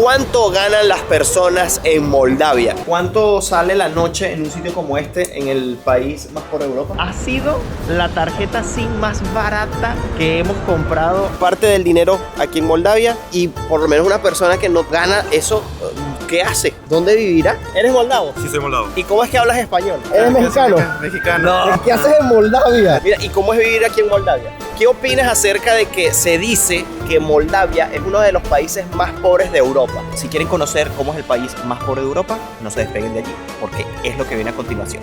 ¿Cuánto ganan las personas en Moldavia? ¿Cuánto sale la noche en un sitio como este en el país más pobre de Europa? Ha sido la tarjeta SIM más barata que hemos comprado. Parte del dinero aquí en Moldavia, y por lo menos una persona que no gana eso, ¿qué hace? ¿Dónde vivirá? ¿Eres moldavo? Sí, soy moldavo. ¿Y cómo es que hablas español? ¿Eres mexicano? Mexicano. No. ¿Qué haces en Moldavia? Mira, ¿y cómo es vivir aquí en Moldavia? ¿Qué opinas acerca de que se dice que Moldavia es uno de los países más pobres de Europa? Si quieren conocer cómo es el país más pobre de Europa, no se despeguen de allí, porque es lo que viene a continuación.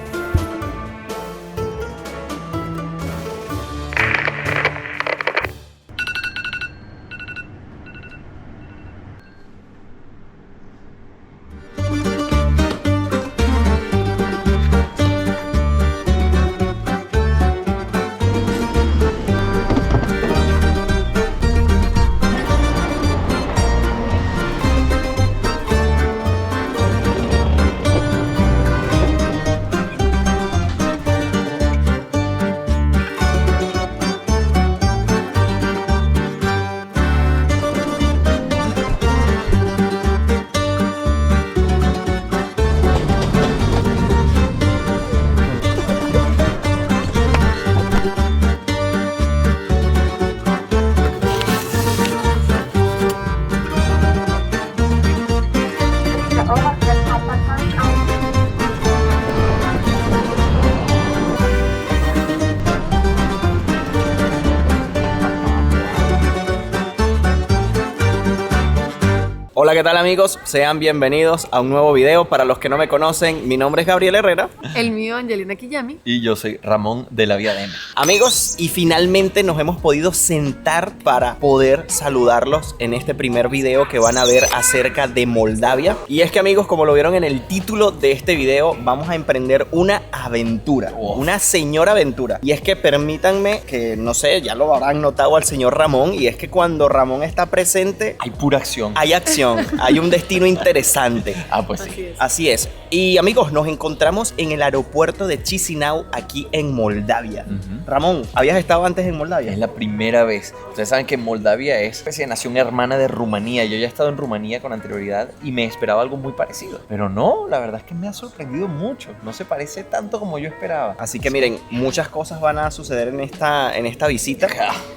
Hola, ¿qué tal amigos? Sean bienvenidos a un nuevo video. Para los que no me conocen, mi nombre es Gabriel Herrera. El mío, Angelina Quillami. Y yo soy Ramón de la Vía DM. Amigos, y finalmente nos hemos podido sentar para poder saludarlos en este primer video que van a ver acerca de Moldavia. Y es que amigos, como lo vieron en el título de este video, vamos a emprender una aventura, una señora aventura. Y es que permítanme que, no sé, ya lo habrán notado al señor Ramón, y es que cuando Ramón está presente, Hay pura acción. hay acción, hay un destino interesante. Ah, pues sí. Así es. Así es. Y amigos, nos encontramos en el aeropuerto de Chisinau, aquí en Moldavia. Ramón, ¿habías estado antes en Moldavia? Es la primera vez. Ustedes saben que Moldavia es especie de nación hermana de Rumanía. Yo ya he estado en Rumanía con anterioridad y me esperaba algo muy parecido. Pero no, la verdad es que me ha sorprendido mucho. No se parece tanto como yo esperaba. Así que miren, muchas cosas van a suceder en esta visita.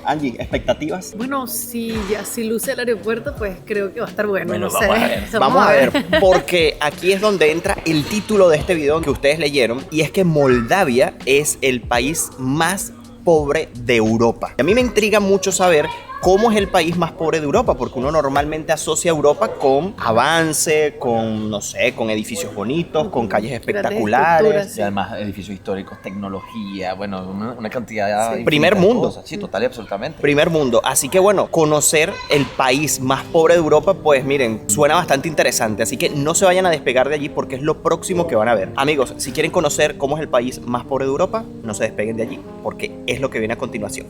Angie, ¿expectativas? Bueno, si luce el aeropuerto, pues creo que va a estar bueno. Bueno, no vamos sé. a ver. Vamos a ver, porque aquí es donde entra el título de este video que ustedes leyeron, y es que Moldavia es el país más pobre de Europa. A mí me intriga mucho saber cómo es el país más pobre de Europa, porque uno normalmente asocia a Europa con avance, con, no sé, con edificios bonitos, con calles espectaculares. estructuras. Y además edificios históricos, tecnología, bueno, una cantidad Sí. infinita Primer de mundo. cosas. Sí, total y absolutamente. Primer mundo. Así que bueno, conocer el país más pobre de Europa, pues miren, suena bastante interesante. Así que no se vayan a despegar de allí porque es lo próximo que van a ver. Amigos, si quieren conocer cómo es el país más pobre de Europa, no se despeguen de allí porque es lo que viene a continuación.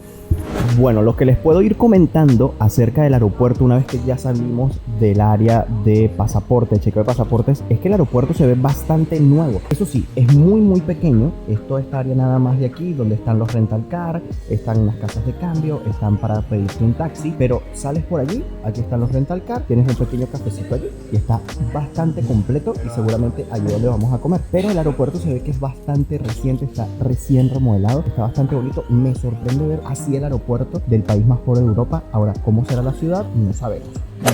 Bueno, lo que les puedo ir comentando acerca del aeropuerto una vez que ya salimos del área de pasaporte, chequeo de pasaportes, es que el aeropuerto se ve bastante nuevo. Eso sí, es muy pequeño. Esto es esta área nada más de aquí, donde están los rental car, están las casas de cambio, están para pedirte un taxi, pero sales por allí, aquí están los rental car, tienes un pequeño cafecito allí y está bastante completo y seguramente allí donde vamos a comer. Pero el aeropuerto se ve que es bastante reciente, está recién remodelado, está bastante bonito. Me sorprende ver así el aeropuerto del país más pobre de Europa. Ahora, ¿cómo será la ciudad? No sabemos.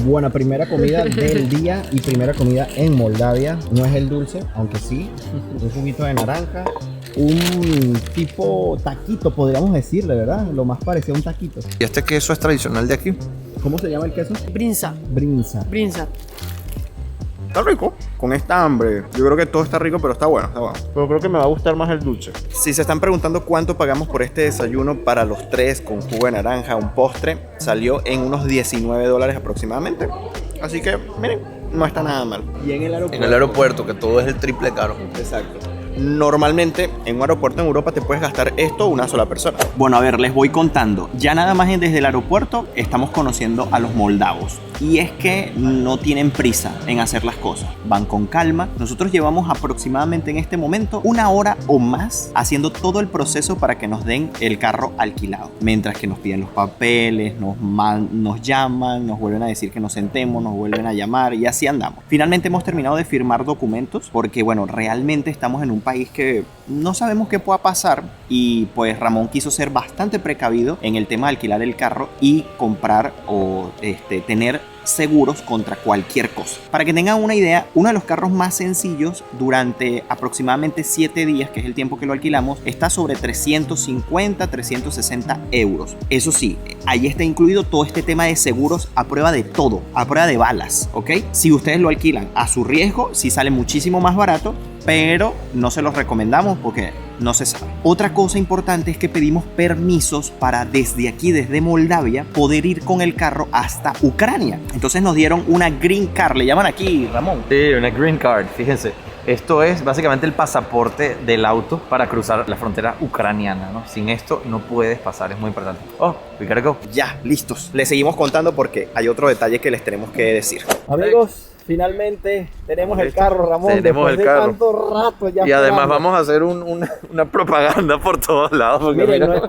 Buena primera comida del día y primera comida en Moldavia. No es el dulce, aunque sí, un juguito de naranja, un tipo taquito, podríamos decirle, ¿verdad? Lo más parecido a un taquito. ¿Y este queso es tradicional de aquí? ¿Cómo se llama el queso? Brinza. Brinza. Brinza. Está rico, con esta hambre. Yo creo que todo está rico, pero está bueno, está bueno. Pero creo que me va a gustar más el dulce. Si se están preguntando cuánto pagamos por este desayuno para los tres, con jugo de naranja, un postre, salió en unos $19 aproximadamente. Así que, miren, no está nada mal. Y en el aeropuerto. En el aeropuerto, que todo es el triple caro. Exacto. normalmente en un aeropuerto en Europa te puedes gastar esto una sola persona. Bueno, a ver, les voy contando. Ya nada más desde el aeropuerto estamos conociendo a los moldavos. Y es que no tienen prisa en hacer las cosas. Van con calma. Nosotros llevamos aproximadamente en este momento 1 hora o más haciendo todo el proceso para que nos den el carro alquilado. Mientras que nos piden los papeles, nos llaman, nos vuelven a decir que nos sentemos, nos vuelven a llamar y así andamos. Finalmente hemos terminado de firmar documentos porque, bueno, realmente estamos en un país que no sabemos qué pueda pasar y pues Ramón quiso ser bastante precavido en el tema de alquilar el carro y comprar o tener seguros contra cualquier cosa. Para que tengan una idea, uno de los carros más sencillos durante aproximadamente 7 días, que es el tiempo que lo alquilamos, está sobre 350, 360 euros. Eso sí, ahí está incluido todo este tema de seguros a prueba de todo, a prueba de balas, ¿ok? Si ustedes lo alquilan a su riesgo, sí sale muchísimo más barato, pero no se los recomendamos porque no se sabe. Otra cosa importante es que pedimos permisos para desde aquí, desde Moldavia, poder ir con el carro hasta Ucrania. Entonces nos dieron una green card, le llaman aquí, Ramón. Sí, una green card, fíjense. Esto es básicamente el pasaporte del auto para cruzar la frontera ucraniana, ¿no? Sin esto no puedes pasar, es muy importante. Oh, we gotta go. Ya, listos. Les seguimos contando porque hay otro detalle que les tenemos que decir. Amigos, finalmente tenemos el carro, Ramón. Tenemos después el carro. De tanto rato ya. Y además esperando. vamos a hacer una propaganda por todos lados. Porque Miren, mira, no es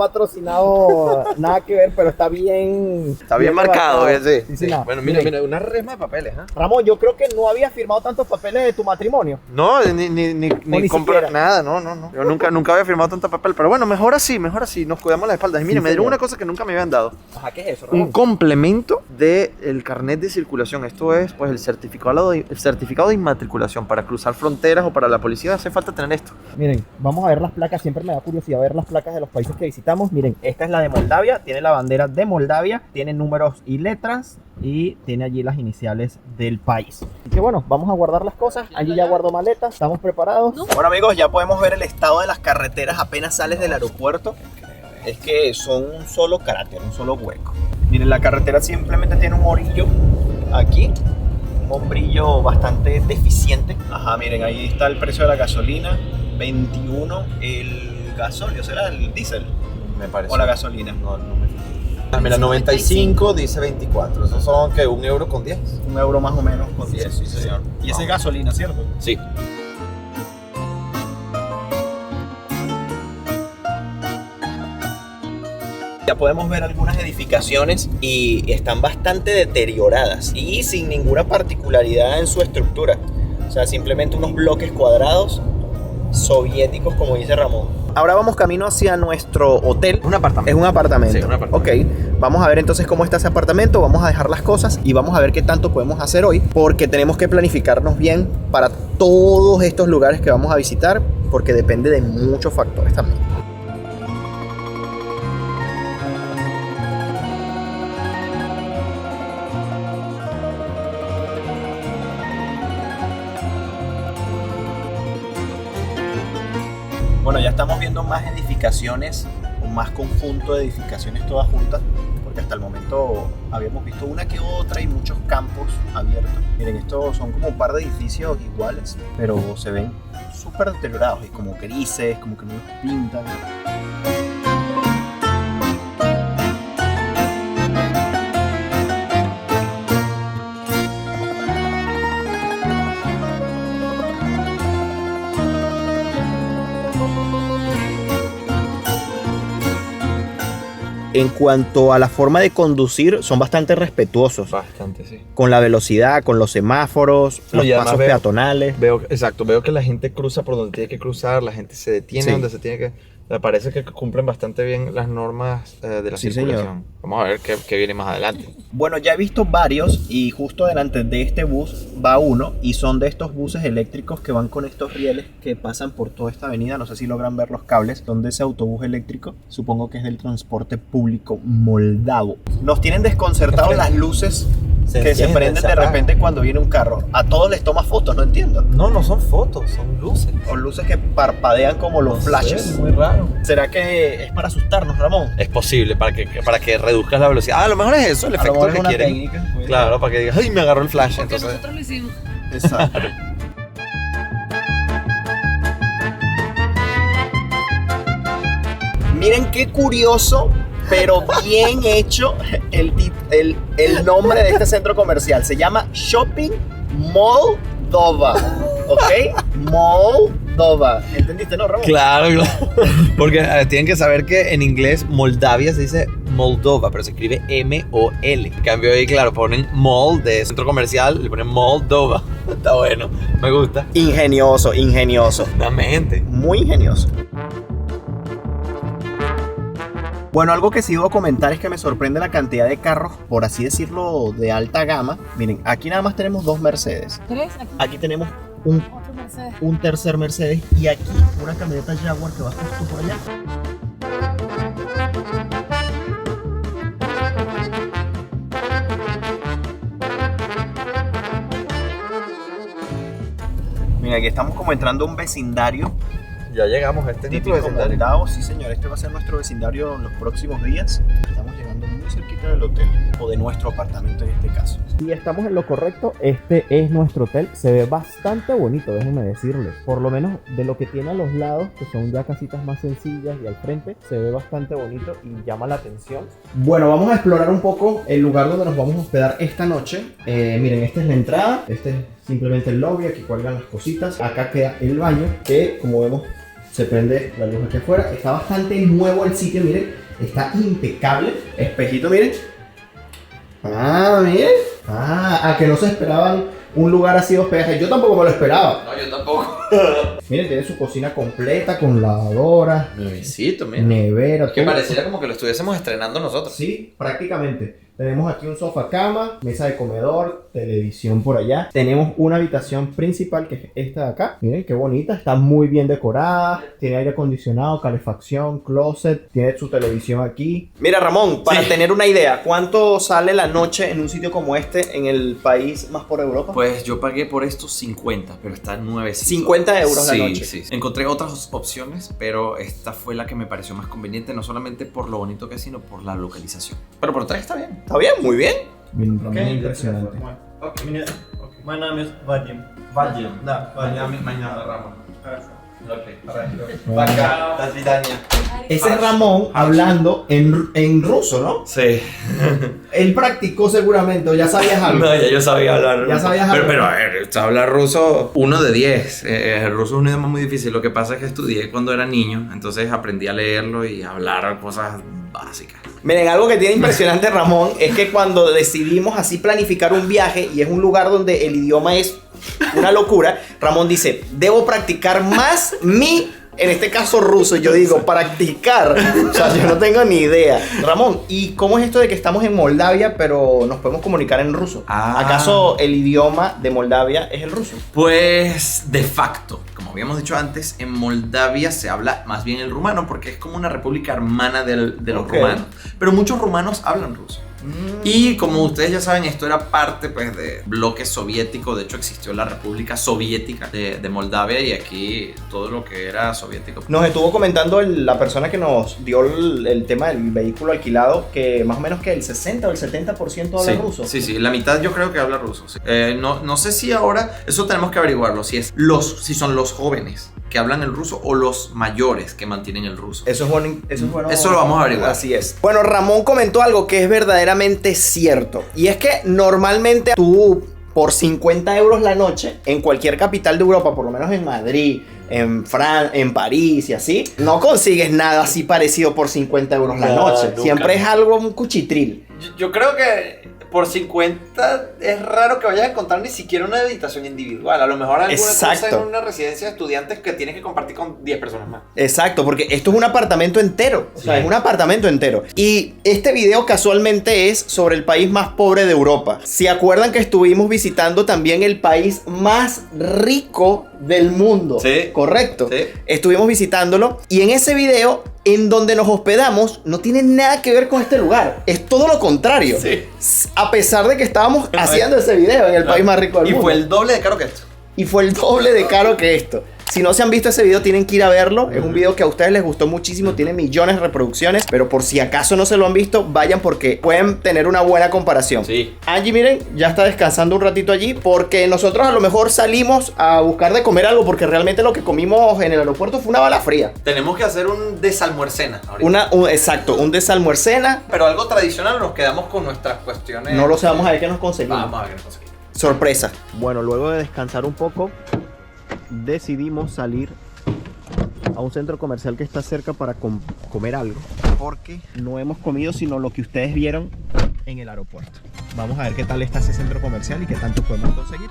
patrocinado nada que ver, pero está bien. está bien marcado, levantado. sí. Sí, nada. Bueno, Miren, mira, una resma de papeles, ¿ah? Ramón, yo creo que no había firmado tantos papeles de tu matrimonio. No, ni comprar siquiera. nada, no. Yo nunca había firmado tanto papel, pero bueno, mejor así, nos cuidamos las espaldas. Y miren, Sí, me dieron señor. una cosa que nunca me habían dado. Ajá, ¿qué es eso, Ramón? Un complemento del carnet de circulación. Esto es pues el certificado de inmatriculación para cruzar fronteras o para la policía. Hace falta tener esto. Miren, vamos a ver las placas. Siempre me da curiosidad ver las placas de los países que visitamos. Miren, esta es la de Moldavia. Tiene la bandera de Moldavia. Tiene números y letras. Y tiene allí las iniciales del país. Así que bueno, vamos a guardar las cosas. Allí ya guardo maletas. ¿Estamos preparados? Bueno, amigos, ya podemos ver el estado de las carreteras apenas sales del aeropuerto. Es que son un solo cráter, un solo hueco. Miren, la carretera simplemente tiene un orillo aquí. Un hombrillo bastante deficiente. Ajá, miren, ahí está el precio de la gasolina. 21 el gasóleo, ¿será el diésel? Me parece. ¿O la gasolina? No me fijo. Mira, 95 dice 24. Esos son que €1 con 10. 1 euro más o menos con 10, sí señor. Y ese es gasolina, ¿cierto? Sí. Ya podemos ver algunas edificaciones y están bastante deterioradas y sin ninguna particularidad en su estructura. O sea, simplemente unos bloques cuadrados soviéticos, como dice Ramón. Ahora vamos camino hacia nuestro hotel. Un apartamento. Es un apartamento. Sí, un apartamento. Ok, vamos a ver entonces cómo está ese apartamento. Vamos a dejar las cosas y vamos a ver qué tanto podemos hacer hoy, porque tenemos que planificarnos bien para todos estos lugares que vamos a visitar, porque depende de muchos factores también. Bueno, ya estamos viendo más edificaciones, o más conjunto de edificaciones todas juntas, porque hasta el momento habíamos visto una que otra y muchos campos abiertos. Miren, estos son como un par de edificios iguales, pero se ven súper deteriorados y como grises, como que no los pintan. En cuanto a la forma de conducir, son bastante respetuosos Bastante, sí. con la velocidad, con los semáforos, No, los y además pasos veo- peatonales. Veo que la gente cruza por donde tiene que cruzar, la gente se detiene Sí. donde se tiene que... Me parece que cumplen bastante bien las normas de la Sí, circulación. Vamos a ver qué viene más adelante. Bueno, ya he visto varios y justo delante de este bus va uno y son de estos buses eléctricos que van con estos rieles que pasan por toda esta avenida. No sé si logran ver los cables. Son de ese autobús eléctrico. Supongo que es del transporte público moldavo. Nos tienen desconcertados las luces que se encienden, prenden se de apagan. repente cuando viene un carro. A todos les toma fotos, no entiendo. No son fotos, son luces. O luces que parpadean como los flashes. muy raro. ¿Será que es para asustarnos, Ramón? Es posible para que reduzcas la velocidad. Ah, a lo mejor es eso, el A lo efecto mejor es que una quieren. técnica, puede Claro, para que digas, ¡ay, me agarró el flash! Porque Entonces, nosotros lo hicimos. ser. Exacto. Miren qué curioso, pero bien hecho el nombre de este centro comercial. Se llama Shopping Moldova, ¿ok? Moldova. ¿Entendiste, no, Ramón? Claro, claro. Porque tienen que saber que en inglés Moldavia se dice Moldova, pero se escribe M-O-L. En cambio ahí, claro, ponen mall de centro comercial, le ponen Moldova. Está bueno, me gusta. Ingenioso, ingenioso. Exactamente. Muy ingenioso. Bueno, algo que sí debo comentar es que me sorprende la cantidad de carros, por así decirlo, de alta gama. Miren, aquí nada más tenemos 2 Mercedes. ¿Tres? Aquí tenemos Otro Mercedes. un tercer Mercedes y aquí una camioneta Jaguar que va justo por allá. Mira, aquí estamos como entrando a un vecindario. Ya llegamos a este Típico Moldavo, sí señor, este va a ser nuestro vecindario en los próximos días. Estamos llegando muy cerquita del hotel, o de nuestro apartamento en este caso. Y estamos en lo correcto, este es nuestro hotel, se ve bastante bonito, déjenme decirles. Por lo menos de lo que tiene a los lados, que son ya casitas más sencillas, y al frente se ve bastante bonito y llama la atención. Bueno, vamos a explorar un poco el lugar donde nos vamos a hospedar esta noche. Miren, esta es la entrada, este es simplemente el lobby, aquí cuelgan las cositas. Acá queda el baño, que como vemos se prende la luz aquí afuera. Está bastante nuevo el sitio, miren, está impecable. Espejito, miren. Miren. A que no se esperaban un lugar así de hospedaje. Yo tampoco me lo esperaba. No, yo tampoco. Miren, tiene su cocina completa con lavadora, Nuevecito, mira. nevera, Que todo. pareciera como que lo estuviésemos estrenando nosotros. Sí, prácticamente. Tenemos aquí un sofá cama, mesa de comedor, televisión por allá. Tenemos una habitación principal que es esta de acá. Miren qué bonita, está muy bien decorada. Tiene aire acondicionado, calefacción, closet. Tiene su televisión aquí. Mira, Ramón, para tener una idea, ¿cuánto sale la noche en un sitio como este en el país más por Europa? Pues yo pagué por estos 50, pero está nuevecito. 50 euros Sí, la noche. sí. Encontré otras opciones, pero esta fue la que me pareció más conveniente, no solamente por lo bonito que es, sino por la localización. Pero por 3 está bien. Está bien, muy bien. Miren, realmente impresionante. Mein Name ist Vadim. Vadim. Да, Vadim. Mañana, Ramón. Хорошо. Пока. До свидания. Ese es Ramón hablando en ruso, ¿no? Sí. Él practicó seguramente, o ya sabías algo. No, ya yo sabía hablar. Ya sabías pero, hablar. pero a ver, hablar ruso 1 de 10. El ruso es un idioma muy difícil. Lo que pasa es que estudié cuando era niño, entonces aprendí a leerlo y a hablar cosas básicas. Miren, algo que tiene impresionante Ramón es que cuando decidimos así planificar un viaje y es un lugar donde el idioma es una locura, Ramón dice, debo practicar más en este caso ruso. Yo digo, practicar. O sea, yo no tengo ni idea. Ramón, ¿y cómo es esto de que estamos en Moldavia pero nos podemos comunicar en ruso? ¿Acaso el idioma de Moldavia es el ruso? Pues de facto, como habíamos dicho antes, en Moldavia se habla más bien el rumano porque es como una república hermana de los rumanos. Pero muchos rumanos hablan ruso. Y como ustedes ya saben, esto era parte pues de bloque soviético. De hecho existió la República Soviética de Moldavia y aquí todo lo que era soviético. Nos estuvo comentando la persona que nos dio el tema del vehículo alquilado que más o menos que el 60 o el 70% habla ruso. Sí, la mitad yo creo que habla ruso. Sí. No sé si ahora, eso tenemos que averiguarlo, si son los jóvenes que hablan el ruso o los mayores que mantienen el ruso. Eso es bueno. Eso lo vamos a averiguar. Así es. Bueno, Ramón comentó algo que es verdaderamente cierto. Y es que normalmente tú, por 50 euros la noche, en cualquier capital de Europa, por lo menos en Madrid, en París y así, no consigues nada así parecido por 50 euros la noche. Nunca. Siempre es algo un cuchitril. Yo creo que por 50 es raro que vayas a encontrar ni siquiera una habitación individual. A lo mejor alguna cosa en una residencia de estudiantes que tienes que compartir con 10 personas más. Exacto, porque esto es un apartamento entero. O sea, es un apartamento entero. Y este video casualmente es sobre el país más pobre de Europa. ¿Se acuerdan que estuvimos visitando también el país más rico del mundo? Sí. Correcto. Sí. Estuvimos visitándolo y en ese video, en donde nos hospedamos, no tiene nada que ver con este lugar. Es todo lo contrario. Sí. A pesar de que estábamos haciendo ese video en el país más rico del mundo. Y fue el doble de caro que esto. Y fue el doble de caro que esto. Si no se han visto ese video, tienen que ir a verlo. Es un video que a ustedes les gustó muchísimo, tiene millones de reproducciones, pero por si acaso no se lo han visto, vayan porque pueden tener una buena comparación. Sí. Angie, miren, ya está descansando un ratito allí porque nosotros a lo mejor salimos a buscar de comer algo porque realmente lo que comimos en el aeropuerto fue una bala fría. Tenemos que hacer un desalmuercena ahorita. Exacto, un desalmuercena. Pero algo tradicional, nos quedamos con nuestras cuestiones. No lo sé, vamos a ver qué nos conseguimos. Vamos a ver qué nos conseguimos. Sorpresa. Bueno, luego de descansar un poco, decidimos salir a un centro comercial que está cerca para comer algo. Porque no hemos comido sino lo que ustedes vieron en el aeropuerto. Vamos a ver qué tal está ese centro comercial y qué tanto podemos conseguir.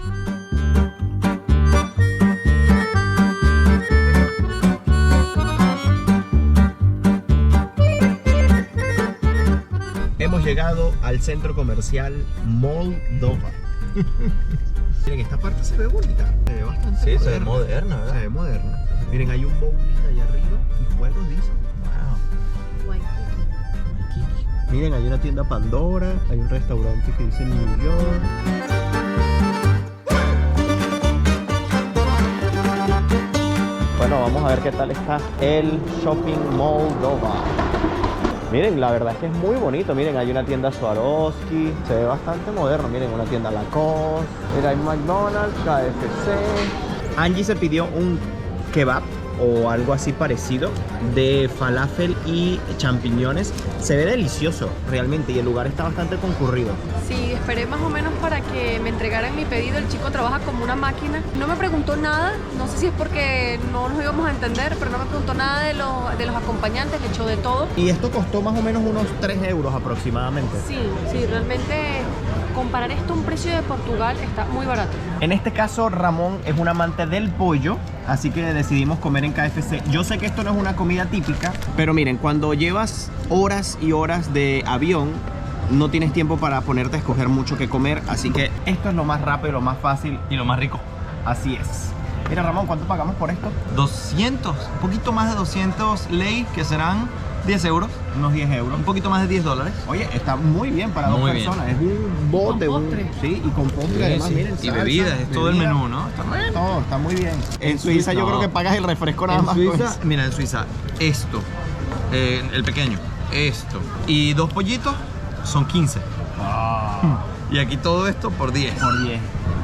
Hemos llegado al centro comercial Moldova. Miren, esta parte se ve bonita. Se ve bastante Sí, moderna. se ve moderna, ¿verdad? Se ve moderna. Miren, hay un bowling ahí arriba y juegos, dicen. Wow. Waikiki. Miren, hay una tienda Pandora, hay un restaurante que dice New York. Bueno, vamos a ver qué tal está el Shopping Moldova. Miren, la verdad es que es muy bonito. Miren, hay una tienda Swarovski, se ve bastante moderno. Miren, una tienda Lacoste. Mira, hay McDonald's, KFC. Angie se pidió un kebab o algo así parecido de falafel y champiñones. Se ve delicioso realmente y el lugar está bastante concurrido. Sí, esperé más o menos para que me entregaran mi pedido. El chico trabaja como una máquina. No me preguntó nada, no sé si es porque no nos íbamos a entender, pero no me preguntó nada de los acompañantes, le echó de todo. Y esto costó más o menos unos 3 euros aproximadamente. Sí, realmente comparar esto a un precio de Portugal está muy barato. En este caso Ramón es un amante del pollo, así que decidimos comer en KFC. Yo sé que esto no es una comida típica, pero miren, cuando llevas horas y horas de avión, no tienes tiempo para ponerte a escoger mucho que comer, así que esto es lo más rápido, lo más fácil. Y lo más rico. Así es. Mira Ramón, ¿cuánto pagamos por esto? 200, un poquito más de 200 lei, que serán 10 euros. Unos 10 euros. Un poquito más de 10 dólares. Oye, está muy bien para Muy dos bien. personas. Es un bote, con postre. sí, y con postre además, miren. Y salsa, bebidas, es todo el bebida. menú, ¿no? Está bien. Todo, está muy bien. En Suiza Suiza, yo creo no. que pagas el refresco nada En más. Suiza, pues. mira, en Suiza, esto, el pequeño, esto, y 2 pollitos son 15. Y aquí todo esto por 10. Por 10.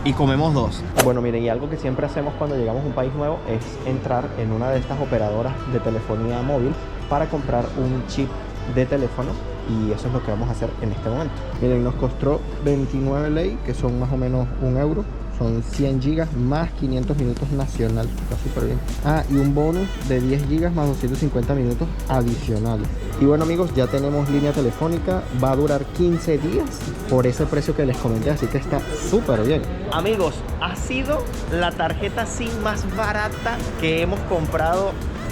Y comemos 2. Bueno, miren, y algo que siempre hacemos cuando llegamos a un país nuevo es entrar en una de estas operadoras de telefonía móvil para comprar un chip de teléfono. Y eso es lo que vamos a hacer en este momento. Miren, nos costó 29 lei, que son más o menos 1 euro. Son 100 gigas más 500 minutos nacional. Está súper bien. Ah, y un bonus de 10 gigas más 250 minutos adicionales. Y bueno amigos, ya tenemos línea telefónica. Va a durar 15 días por ese precio que les comenté. Así que está súper bien. Amigos, ha sido la tarjeta SIM más barata que hemos comprado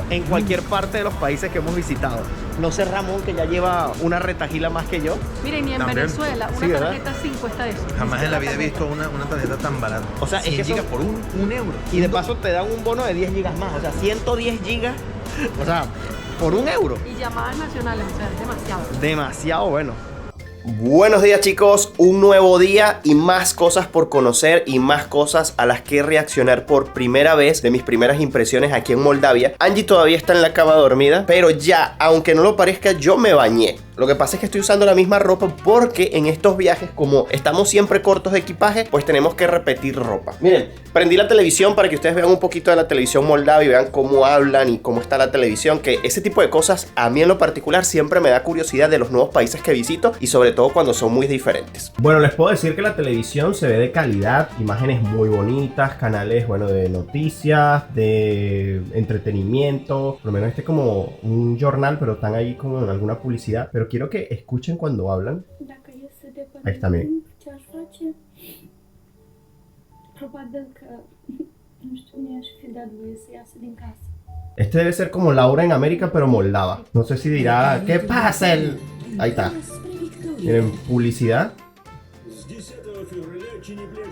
en cualquier parte de los países que hemos visitado. No sé Ramón, que ya lleva una retajila más que yo. Miren, ni en También. Venezuela Sí, una ¿verdad? tarjeta 5 cuesta eso. Jamás en la vida he visto una tarjeta tan barata. O sea, es 100 que gigas son- por un euro. Y de paso te dan un bono de 10 gigas más. O sea, 110 gigas. O sea, por 1 euro. Y llamadas nacionales, o sea, es demasiado. Demasiado bueno. Buenos días chicos, un nuevo día y más cosas por conocer y más cosas a las que reaccionar por primera vez de mis primeras impresiones aquí en Moldavia. Angie todavía está en la cama dormida, pero ya, aunque no lo parezca, yo me bañé. Lo que pasa es que estoy usando la misma ropa porque en estos viajes, como estamos siempre cortos de equipaje, pues tenemos que repetir ropa. Miren, prendí la televisión para que ustedes vean un poquito de la televisión moldava y vean cómo hablan y cómo está la televisión, que ese tipo de cosas a mí en lo particular siempre me da curiosidad de los nuevos países que visito y sobre todo cuando son muy diferentes. Bueno, les puedo decir que la televisión se ve de calidad, imágenes muy bonitas, canales, bueno, de noticias, de entretenimiento, por lo menos este es como un jornal, pero están ahí como en alguna publicidad, pero quiero que escuchen cuando hablan. Ahí está, miren. ce-aș face, probabil că, nu știu, mi-aș fi dat voie să iasă din casă. Este debe ser como Laura en América, pero moldava. No sé si dirá, ¿qué pasa? Ahí está. Miren, publicidad. С 10 февраля Cineplex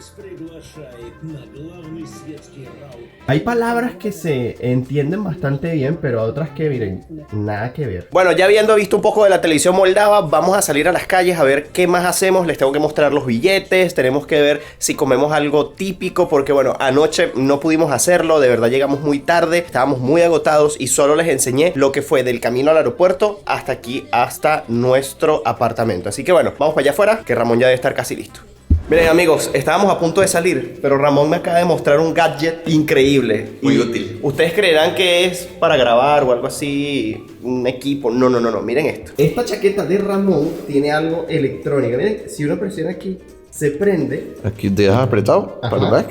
Hay palabras que se entienden bastante bien, pero otras que, miren, nada que ver. Bueno, ya habiendo visto un poco de la televisión moldava, vamos a salir a las calles a ver qué más hacemos. Les tengo que mostrar los billetes, tenemos que ver si comemos algo típico, porque bueno, anoche no pudimos hacerlo, de verdad llegamos muy tarde, estábamos muy agotados y solo les enseñé lo que fue del camino al aeropuerto hasta aquí, hasta nuestro apartamento. Así que bueno, vamos para allá afuera, que Ramón ya debe estar casi listo. Miren amigos, estábamos a punto de salir, pero Ramón me acaba de mostrar un gadget increíble. Muy útil. Ustedes creerán que es para grabar o algo así, un equipo. No, miren esto. Esta chaqueta de Ramón tiene algo electrónico. Miren, si uno presiona aquí, se prende. Aquí dejas apretado Ajá. para el back.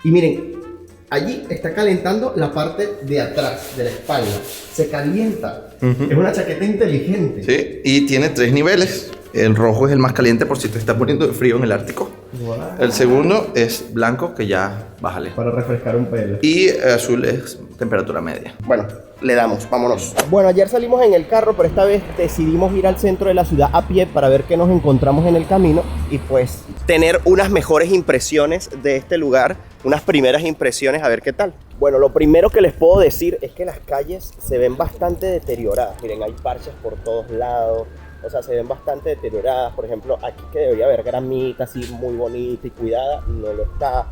Y miren, allí está calentando la parte de atrás, de la espalda. Se calienta. Es una chaqueta inteligente. Sí, y tiene 3 niveles. El rojo es el más caliente por si te está poniendo de frío en el Ártico. Wow. El segundo es blanco, que ya bájale. Para refrescar un pelo. Y azul es temperatura media. Bueno, le damos, vámonos. Bueno, ayer salimos en el carro, pero esta vez decidimos ir al centro de la ciudad a pie para ver qué nos encontramos en el camino. Y pues tener unas mejores impresiones de este lugar, unas primeras impresiones, a ver qué tal. Bueno, lo primero que les puedo decir es que las calles se ven bastante deterioradas. Miren, hay parches por todos lados. O sea, se ven bastante deterioradas. Por ejemplo, aquí que debería haber gramita así muy bonita y cuidada, no lo está.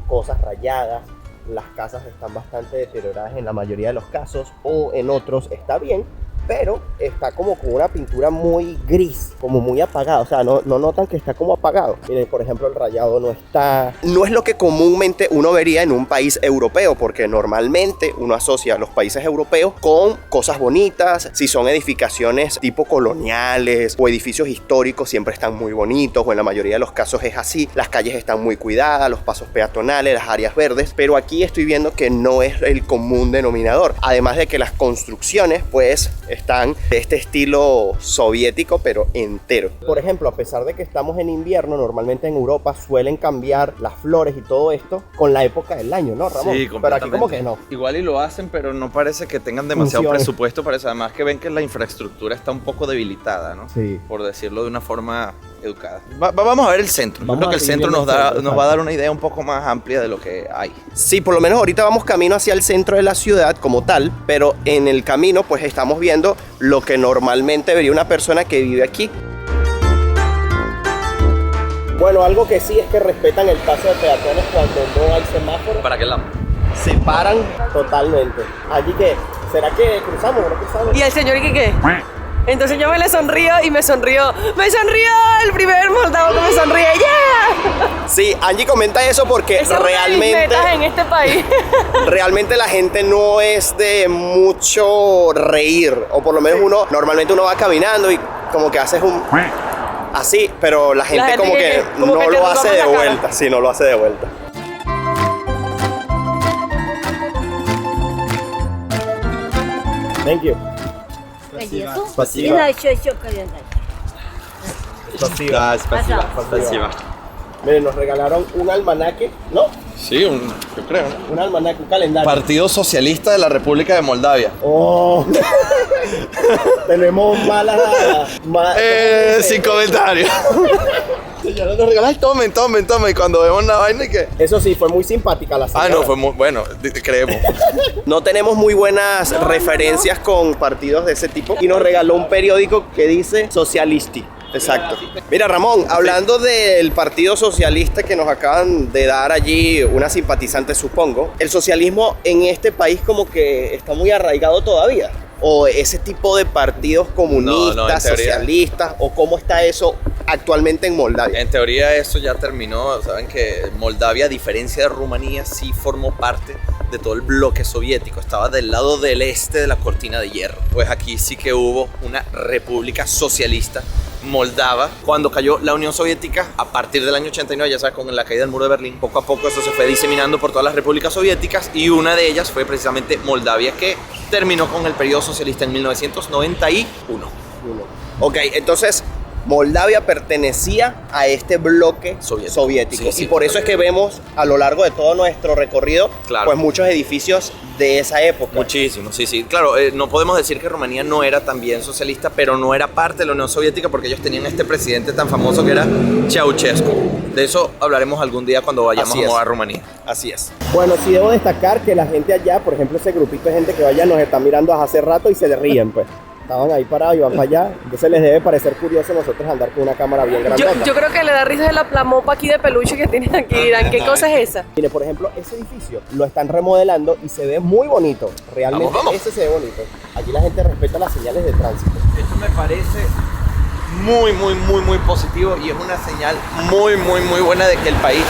Cosas rayadas. Las casas están bastante deterioradas en la mayoría de los casos, o en otros está bien, pero está como con una pintura muy gris, como muy apagada. O sea, no notan que está como apagado. Miren, por ejemplo, el rayado no está. No es lo que comúnmente uno vería en un país europeo, porque normalmente uno asocia a los países europeos con cosas bonitas. Si son edificaciones tipo coloniales o edificios históricos, siempre están muy bonitos, o en la mayoría de los casos es así. Las calles están muy cuidadas, los pasos peatonales, las áreas verdes, pero aquí estoy viendo que no es el común denominador. Además de que las construcciones, pues, están de este estilo soviético, pero entero. Por ejemplo, a pesar de que estamos en invierno, normalmente en Europa suelen cambiar las flores y todo esto con la época del año, ¿no, Ramón? Sí, pero aquí como que no. Igual y lo hacen, pero no parece que tengan demasiado Funciona. presupuesto para eso. Además que ven que la infraestructura está un poco debilitada, ¿no? Sí. Por decirlo de una forma educada. Vamos a ver el centro. Yo Vamos creo que a el seguir centro viendo nos el centro, va a dar una idea un poco más amplia de lo que hay. Sí, por lo menos ahorita vamos camino hacia el centro de la ciudad como tal, pero en el camino pues estamos viendo lo que normalmente vería una persona que vive aquí. Bueno, algo que sí es que respetan el paso de peatones cuando no hay semáforo. ¿Para qué lado? Se paran totalmente. Allí que, ¿será que cruzamos o no cruzamos? ¿Y el señor qué? Entonces yo me le sonrío y me sonrió el primer moldavo que me sonríe. ¡Ya! Sí, Angie comenta eso porque Ese es una de mis realmente, metas en este país. realmente la gente no es de mucho reír, o por lo menos normalmente uno va caminando y como que haces un así, pero la gente como que como no que te lo hace toma de la cara. vuelta, sí, no lo hace de vuelta. Thank you. Конечно. Спасибо. И на еще календарь. Спасибо. Спасибо. Miren, nos regalaron un almanaque, ¿no? Sí, yo creo. Un almanaque, un calendario. Partido Socialista de la República de Moldavia. Oh, tenemos malas. Sin comentarios. Ya nos regalan, tomen. Y cuando vemos la vaina, ¿qué? Eso sí, fue muy simpática la señora. Ah, no, fue muy bueno, creemos. No tenemos muy buenas referencias con partidos de ese tipo y nos regaló un periódico que dice Socialisti. Exacto. Mira, Ramón, hablando del Partido Socialista que nos acaban de dar allí una simpatizante, supongo, el socialismo en este país como que está muy arraigado todavía. O ese tipo de partidos comunistas, No, en teoría. socialistas, o cómo está eso actualmente en Moldavia. En teoría eso ya terminó. Saben que Moldavia, a diferencia de Rumanía, sí formó parte de todo el bloque soviético. Estaba del lado del este de la cortina de hierro. Pues aquí sí que hubo una república socialista moldava. Cuando cayó la Unión Soviética, a partir del año 89, ya sabes, con la caída del muro de Berlín, poco a poco eso se fue diseminando por todas las repúblicas soviéticas y una de ellas fue precisamente Moldavia, que terminó con el periodo socialista en 1991. Ok, entonces Moldavia pertenecía a este bloque soviético. Sí, sí, y por eso es que vemos a lo largo de todo nuestro recorrido, Claro. pues muchos edificios de esa época. Muchísimo, sí, sí. Claro, no podemos decir que Rumanía no era también socialista, pero no era parte de la Unión Soviética porque ellos tenían este presidente tan famoso que era Ceausescu. De eso hablaremos algún día cuando vayamos Así es. a Rumanía. Así es. Bueno, sí debo destacar que la gente allá, por ejemplo, ese grupito de gente que vaya nos está mirando hace rato y se le ríen, pues. Estaban ahí parados y van para allá. Entonces les debe parecer curioso nosotros andar con una cámara bien grandota. Yo creo que le da risa de la mopa aquí de peluche que tienen aquí. Dirán, ¿qué cosa es esa? Mire, por ejemplo, ese edificio lo están remodelando y se ve muy bonito. Realmente Vamos. ese se ve bonito. Aquí la gente respeta las señales de tránsito. Esto me parece muy positivo y es una señal muy buena de que el país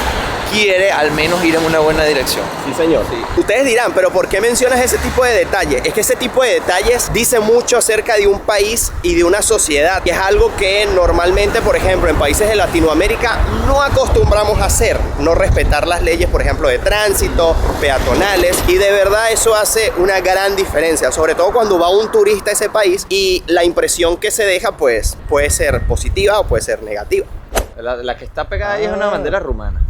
quiere al menos ir en una buena dirección. Sí, señor. Sí. Ustedes dirán, pero ¿por qué mencionas ese tipo de detalles? Es que ese tipo de detalles dice mucho acerca de un país y de una sociedad. Y es algo que normalmente, por ejemplo, en países de Latinoamérica no acostumbramos a hacer. No respetar las leyes, por ejemplo, de tránsito, peatonales. Y de verdad eso hace una gran diferencia. Sobre todo cuando va un turista a ese país y la impresión que se deja, pues, puede ser positiva o puede ser negativa. La que está pegada ahí es una bandera rumana.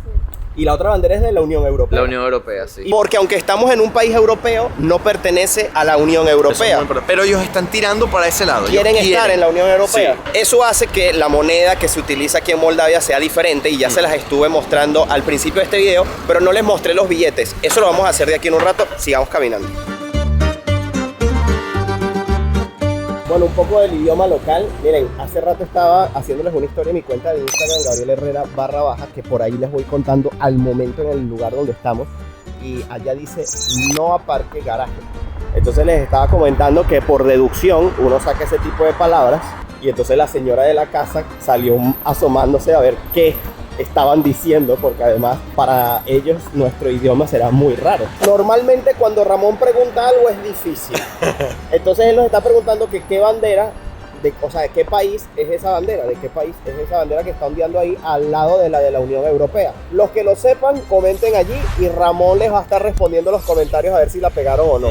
Y la otra bandera es de la Unión Europea. La Unión Europea, sí. Porque aunque estamos en un país europeo, no pertenece a la Unión Europea. Pero ellos están tirando para ese lado. Quieren Ellos estar en la Unión Europea. Sí. Eso hace que la moneda que se utiliza aquí en Moldavia sea diferente y ya se las estuve mostrando al principio de este video, pero no les mostré los billetes. Eso lo vamos a hacer de aquí en un rato. Sigamos caminando. Bueno, un poco del idioma local. Miren, hace rato estaba haciéndoles una historia en mi cuenta de Instagram, Gabriel Herrera _, que por ahí les voy contando al momento en el lugar donde estamos. Y allá dice no aparque garaje. Entonces les estaba comentando que por deducción uno saca ese tipo de palabras. Y entonces la señora de la casa salió asomándose a ver qué estaban diciendo, porque además para ellos nuestro idioma será muy raro. Normalmente cuando Ramón pregunta algo es difícil. Entonces él nos está preguntando que qué bandera, o sea, de qué país es esa bandera, de qué país es esa bandera que está ondeando ahí al lado de la Unión Europea. Los que lo sepan, comenten allí y Ramón les va a estar respondiendo los comentarios a ver si la pegaron o no.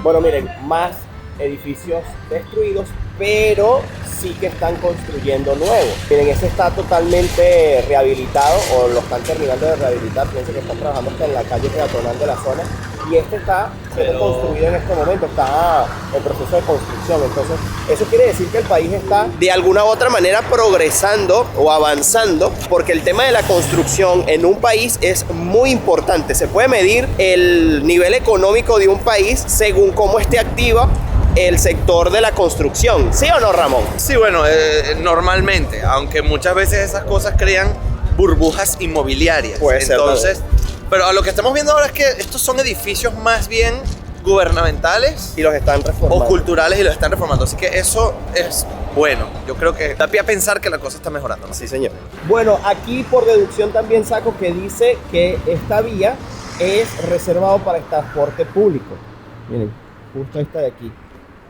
Bueno, miren, más edificios destruidos, pero sí que están construyendo nuevos. Miren, ese está totalmente rehabilitado o lo están terminando de rehabilitar. Fíjense que están trabajando hasta en la calle peatonal de la zona. Y este está siendo construido en este momento, está en proceso de construcción. Entonces, eso quiere decir que el país está De alguna u otra manera progresando o avanzando, porque el tema de la construcción en un país es muy importante. Se puede medir el nivel económico de un país según cómo esté activa el sector de la construcción. ¿Sí o no, Ramón? Sí, bueno, normalmente, aunque muchas veces esas cosas crean burbujas inmobiliarias. Puede ser, Entonces, pero a lo que estamos viendo ahora es que estos son edificios más bien gubernamentales Y los están reformando. o culturales y los están reformando. Así que eso es bueno. Yo creo que da pie a pensar que la cosa está mejorando, ¿no? Sí, señor. Bueno, aquí por deducción también saco que dice que esta vía es reservado para el transporte público. Miren, justo esta de aquí,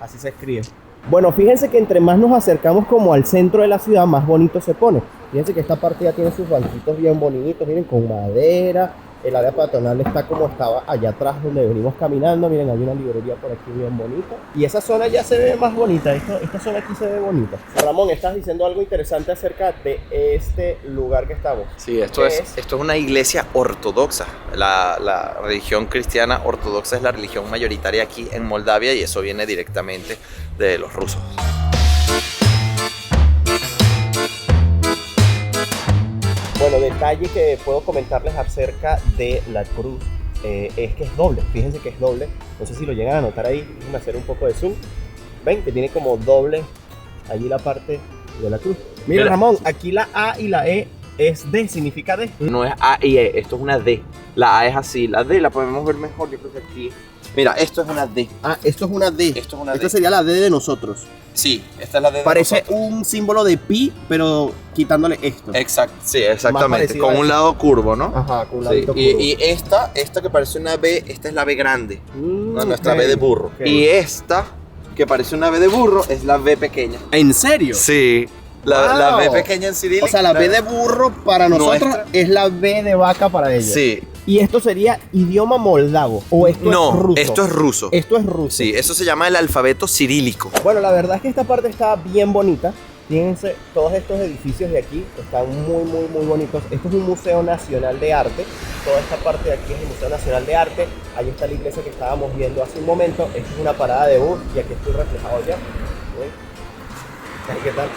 así se escribe. Bueno, fíjense que entre más nos acercamos como al centro de la ciudad, más bonito se pone. Fíjense que esta parte ya tiene sus banquitos bien bonitos, miren, con madera. El área peatonal está como estaba allá atrás donde venimos caminando. Miren, hay una librería por aquí bien bonita. Y esa zona ya se ve más bonita. Esta zona aquí se ve bonita. Ramón, estás diciendo algo interesante acerca de este lugar que estamos. Sí, esto es una iglesia ortodoxa. La religión cristiana ortodoxa es la religión mayoritaria aquí en Moldavia y eso viene directamente de los rusos. Bueno, detalle que puedo comentarles acerca de la cruz es que es doble. Fíjense que es doble. No sé si lo llegan a notar ahí. Déjenme hacer un poco de zoom. Ven que tiene como doble allí la parte de la cruz. Mira, Ramón, aquí la A y la E es D, significa D. No es A y E, esto es una D. La A es así, la D la podemos ver mejor, yo creo que aquí. Mira, esto es una D. Ah, esto es una D. Esto es una Esta D. sería la D de nosotros. Sí, esta es la D de Parece nosotros. un símbolo de pi, pero quitándole esto. Exacto, sí, Más exactamente. parecido Con a un eso. lado curvo, ¿no? Ajá, con un Sí, ladito curvo. y esta que parece una B, esta es la B grande. Nuestra ok, B de burro. ok. Y esta, que parece una B de burro, es la B pequeña. ¿En serio? Sí. La Wow. B pequeña en cirílico. O sea, la B de burro para nosotros Nuestra. es la B de vaca para ellos. Sí. Y esto sería idioma moldavo. ¿O esto es No, ruso? esto es ruso. Esto es ruso. Sí, eso se llama el alfabeto cirílico. Bueno, la verdad es que esta parte está bien bonita. Fíjense, todos estos edificios de aquí están muy bonitos. Esto es un museo nacional de arte. Toda esta parte de aquí es el Museo Nacional de Arte. Ahí está la iglesia que estábamos viendo hace un momento. Esta es una parada de bus y aquí estoy reflejado ya. ¿Qué tal?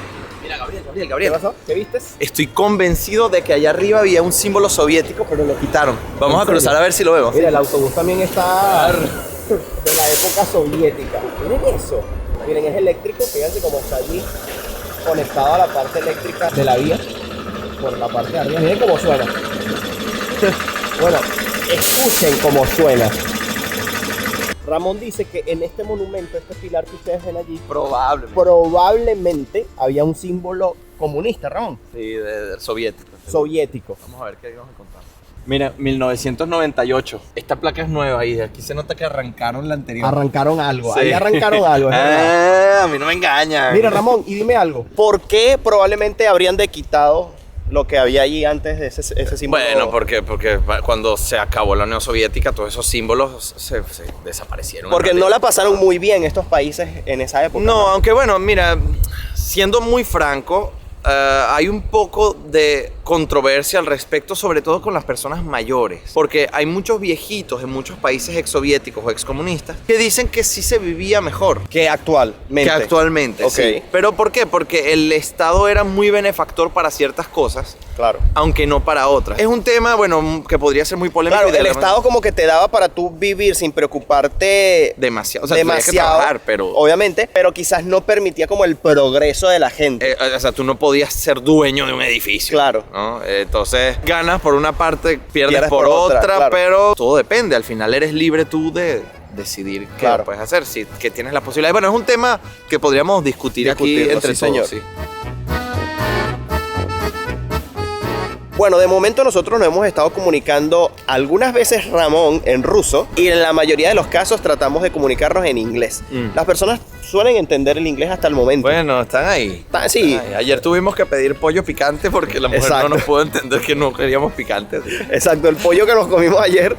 Mira, Gabriel. ¿Qué pasó? ¿Qué vistes? Estoy convencido de que allá arriba había un símbolo soviético, pero lo quitaron. Vamos a ¿En serio? cruzar a ver si lo vemos. Mira, el autobús también está de la época soviética. Miren eso. Miren, es eléctrico. Fíjense cómo está allí conectado a la parte eléctrica de la vía por la parte de arriba. Miren cómo suena. Bueno, escuchen cómo suena. Ramón dice que en este monumento, este pilar que ustedes ven allí, probablemente había un símbolo comunista, Ramón. Sí, de soviético. Soviético. Vamos a ver qué vamos a encontrar. Mira, 1998. Esta placa es nueva y aquí se nota que arrancaron la anterior. Arrancaron algo. Sí. Ahí arrancaron algo. Es verdad. A mí no me engañan. Mira, Ramón, y dime algo. ¿Por qué probablemente habrían de quitado lo que había allí antes de ese símbolo? Bueno, porque cuando se acabó la Unión Soviética, todos esos símbolos se desaparecieron. Porque no la pasaron muy bien estos países en esa época. No, aunque bueno, mira, siendo muy franco, hay un poco de controversia al respecto, sobre todo con las personas mayores, porque hay muchos viejitos en muchos países exsoviéticos o excomunistas que dicen que sí se vivía mejor Que actualmente. que sí. ¿Pero por qué? Porque el Estado era muy benefactor para ciertas cosas, Claro. aunque no para otras. Es un tema, bueno, que podría ser muy polémico. Claro, y de el verdad Estado como que te daba para tú vivir sin preocuparte demasiado, o sea, tenías que trabajar, pero obviamente, pero quizás no permitía como el progreso de la gente. o sea, tú no podías ser dueño de un edificio. Claro. ¿no? Entonces, ganas por una parte, pierdes Pierdes por por otra, otra, claro. pero todo depende. Al final eres libre tú de decidir qué Claro. puedes hacer, si que tienes la posibilidad. Bueno, es un tema que podríamos discutir aquí Discutirlo, entre sí, todos. señor. Sí. Bueno, de momento nosotros nos hemos estado comunicando algunas veces Ramón en ruso y en la mayoría de los casos tratamos de comunicarnos en inglés. Las personas suelen entender el inglés hasta el momento. Bueno, están ahí. Sí. Están ahí. Ayer tuvimos que pedir pollo picante porque la mujer Exacto. no nos pudo entender que no queríamos picante. Exacto, el pollo que nos comimos ayer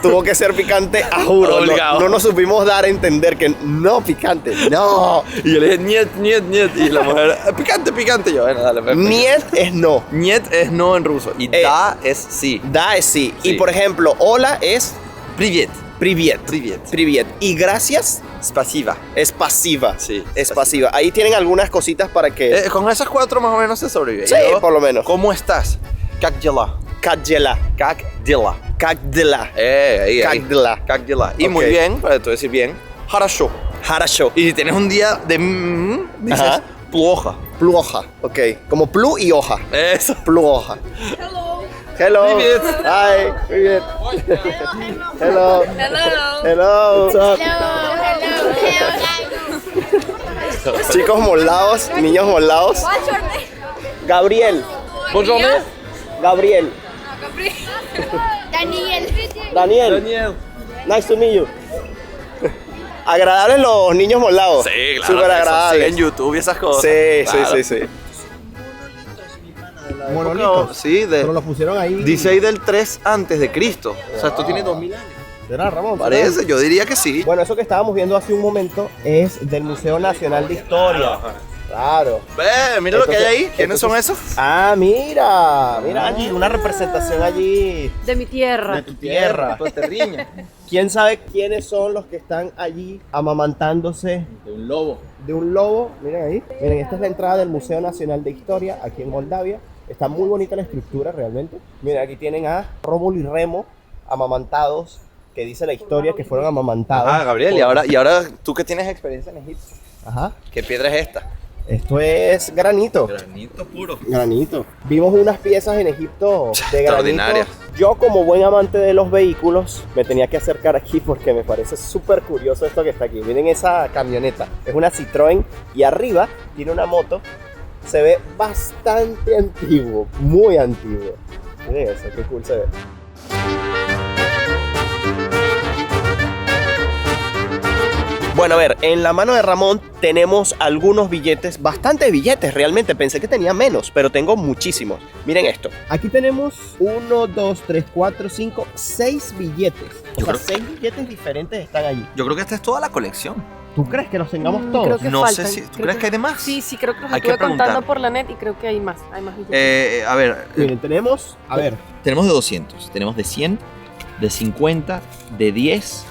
tuvo que ser picante a juro. Obligado. No nos supimos dar a entender que no picante, no. Y yo le dije, niet, niet, niet. Y la mujer, picante, picante. Y yo, bueno, dale. pues, Niet es no. Niet es no en ruso. Y da es sí. Da es sí. Sí. Y por ejemplo, hola es Privet. privet. Privet. Privet. Y gracias Pasiva. es pasiva. Sí, Es pasiva. Ahí tienen algunas cositas para que... Con esas 4 más o menos se sobrevive. Sí, Y luego, por lo menos. ¿Cómo estás? Kak dela. Kagdela. Kak dela. Kagdela. Ahí. Kak dela. Kak dela. Y Ok. muy bien, para tú decir bien, harasho. Harasho. Y si tienes un día de dices Ajá. pluoja. Pluoja. Ok. Como plu y hoja. Eso. Pluoja. Hello. Hello. Privet. Hi. Privet. Hello. Hello. What's up? Chicos moldados, niños moldados. Gabriel. Bonjour. Gabriel. Daniel. Daniel. Daniel. Nice to meet you. Agradables los niños moldados. Sí, claro. Súper eso agradables. sigue en YouTube y esas cosas. Sí, Claro. sí, sí, sí. Monolitos. Sí, Pero los pusieron ahí. dice ahí del 3 antes de Cristo. O sea, esto tiene 2000 años. ¿Será, Ramón? ¿Será? Parece, yo diría que sí. Bueno, eso que estábamos viendo hace un momento es del Museo Nacional de Historia. Claro. Ve, mira lo que hay ahí. ¿Quiénes son esos? Ah, mira. Mira allí, una representación allí De mi tierra. de tu tierra. ¿Quién sabe quiénes son los que están allí amamantándose De un lobo. de un lobo? Miren ahí. Miren, esta es la entrada del Museo Nacional de Historia aquí en Moldavia. Está muy bonita la estructura realmente. Miren, aquí tienen a Rómulo y Remo amamantados, que dice la historia que fueron amamantados. Ah, Gabriel, y ahora tú que tienes experiencia en Egipto, Ajá. ¿qué piedra es esta? Esto es granito. Granito puro. Granito. Vimos unas piezas en Egipto de granito. Extraordinarias. Yo, como buen amante de los vehículos, me tenía que acercar aquí porque me parece súper curioso esto que está aquí. Miren esa camioneta. Es una Citroën y arriba tiene una moto. Se ve bastante antiguo, muy antiguo. Miren eso, qué cool se ve. Bueno, a ver, en la mano de Ramón tenemos algunos billetes, bastantes billetes realmente. Pensé que tenía menos, pero tengo muchísimos. Miren esto. Aquí tenemos 1, 2, 3, 4, 5, 6 billetes. O sea, 6 billetes diferentes están allí. Yo creo que esta es toda la colección. ¿Tú crees que los tengamos todos? Creo que No faltan. sé si... ¿Tú crees que hay de más? Sí, creo que los Hay que estuve contando preguntar. por la net y creo que hay más billetes. A ver, Miren, tenemos, a ver, tenemos de 200, tenemos de 100, de 50, de 10,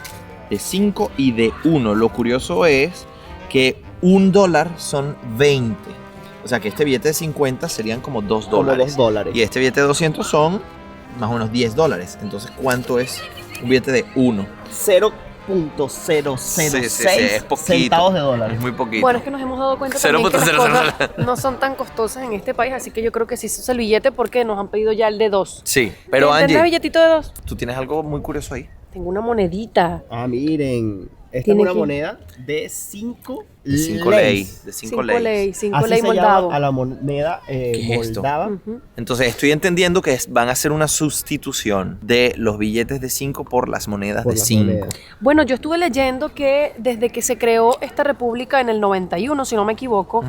de 5 y de 1. Lo curioso es que $1 son 20. O sea que este billete de 50 serían como $2. como $2. Y este billete de 200 son más o menos $10. Entonces, ¿cuánto es un billete de 1? 0.006 es poquito. centavos de dólar. Es muy poquito. Bueno, es que nos hemos dado cuenta también que las 0.00. cosas no son tan costosas en este país, así que yo creo que sí se usa el billete porque nos han pedido ya el de 2. Sí, pero ¿Tendrás Angie, billetito de 2? tú tienes algo muy curioso ahí. Tengo una monedita. Ah, miren. Esta es Tiene una que- moneda de 5 De 5 ley. De 5 ley. 5 Así ley se moldado. llama a la moneda ¿Qué es esto? moldava. Ujú. Entonces estoy entendiendo que van a hacer una sustitución de los billetes de 5 por las monedas Por de las 5. monedas. Bueno, yo estuve leyendo que desde que se creó esta república en el 91, si no me equivoco,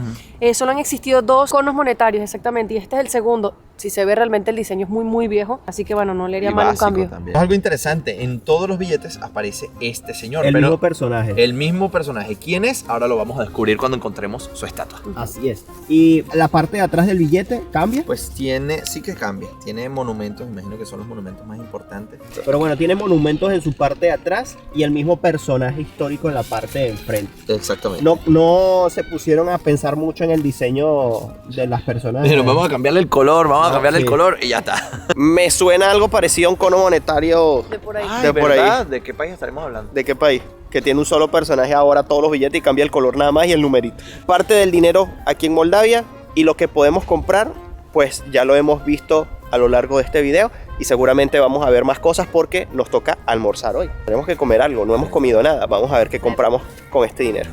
solo han existido 2 conos monetarios exactamente, y este es el segundo. Si se ve realmente el diseño es muy muy viejo, así que bueno, no le haría mal un cambio. Es algo interesante, en todos los billetes aparece este señor, El pero mismo personaje. el mismo personaje. ¿Quién es? Ahora lo vamos a descubrir cuando encontremos su estatua. Así es. Y la parte de atrás del billete cambia. Pues tiene, sí que cambia, tiene monumentos, imagino que son los monumentos más importantes. Pero bueno, tiene monumentos en su parte de atrás y el mismo personaje histórico en la parte de enfrente. Exactamente. No se pusieron a pensar mucho en el diseño de las personas. Pero vamos a cambiarle el color, vamos a cambiarle sí. el color y ya está. Me suena algo parecido a un cono monetario. De por ahí. De por ahí. ¿De qué país estaremos hablando? ¿De qué país? Que tiene un solo personaje ahora todos los billetes y cambia el color nada más y el numerito. Parte del dinero aquí en Moldavia y lo que podemos comprar, pues ya lo hemos visto a lo largo de este video y seguramente vamos a ver más cosas porque nos toca almorzar hoy. Tenemos que comer algo, no hemos comido nada. Vamos a ver qué compramos con este dinero.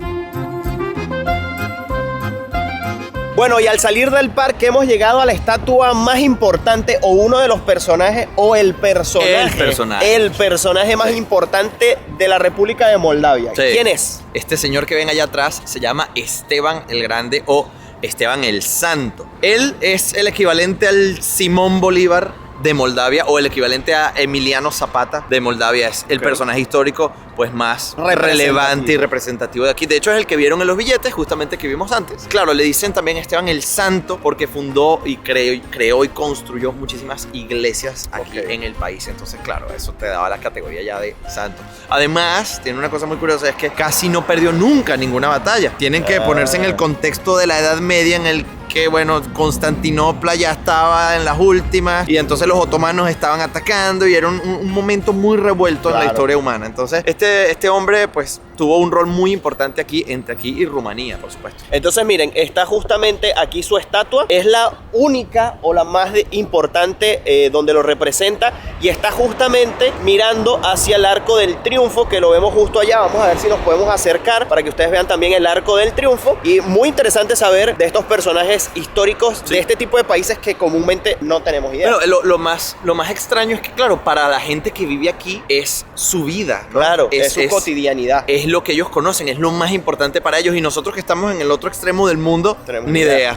Bueno, y al salir del parque hemos llegado a la estatua más importante o uno de los personajes o el personaje. El personaje más importante de la República de Moldavia. Sí. ¿Quién es? Este señor que ven allá atrás se llama Esteban el Grande o Esteban el Santo. Él es el equivalente al Simón Bolívar de Moldavia o el equivalente a Emiliano Zapata de Moldavia. Es el personaje histórico pues más relevante y representativo de aquí. De hecho es el que vieron en los billetes justamente que vimos antes. Claro, le dicen también Esteban el Santo porque fundó y creó y construyó muchísimas iglesias aquí en el país. Entonces claro, eso te daba la categoría ya de santo. Además, tiene una cosa muy curiosa, es que casi no perdió nunca ninguna batalla. Tienen que ponerse en el contexto de la Edad Media en el que, bueno, Constantinopla ya estaba en las últimas y entonces los otomanos estaban atacando y era un momento muy revuelto en la historia humana. Entonces, este hombre, pues, tuvo un rol muy importante aquí, entre aquí y Rumanía, por supuesto. Entonces miren, está justamente aquí su estatua. Es la única o la más importante donde lo representa y está justamente mirando hacia el Arco del Triunfo, que lo vemos justo allá. Vamos a ver si nos podemos acercar para que ustedes vean también el Arco del Triunfo. Y muy interesante saber de estos personajes históricos de este tipo de países que comúnmente no tenemos idea. Pero lo más extraño es que, claro, para la gente que vive aquí es su vida, ¿no? Claro, es su cotidianidad. Es lo que ellos conocen, es lo más importante para ellos y nosotros que estamos en el otro extremo del mundo, Tenemos ni idea.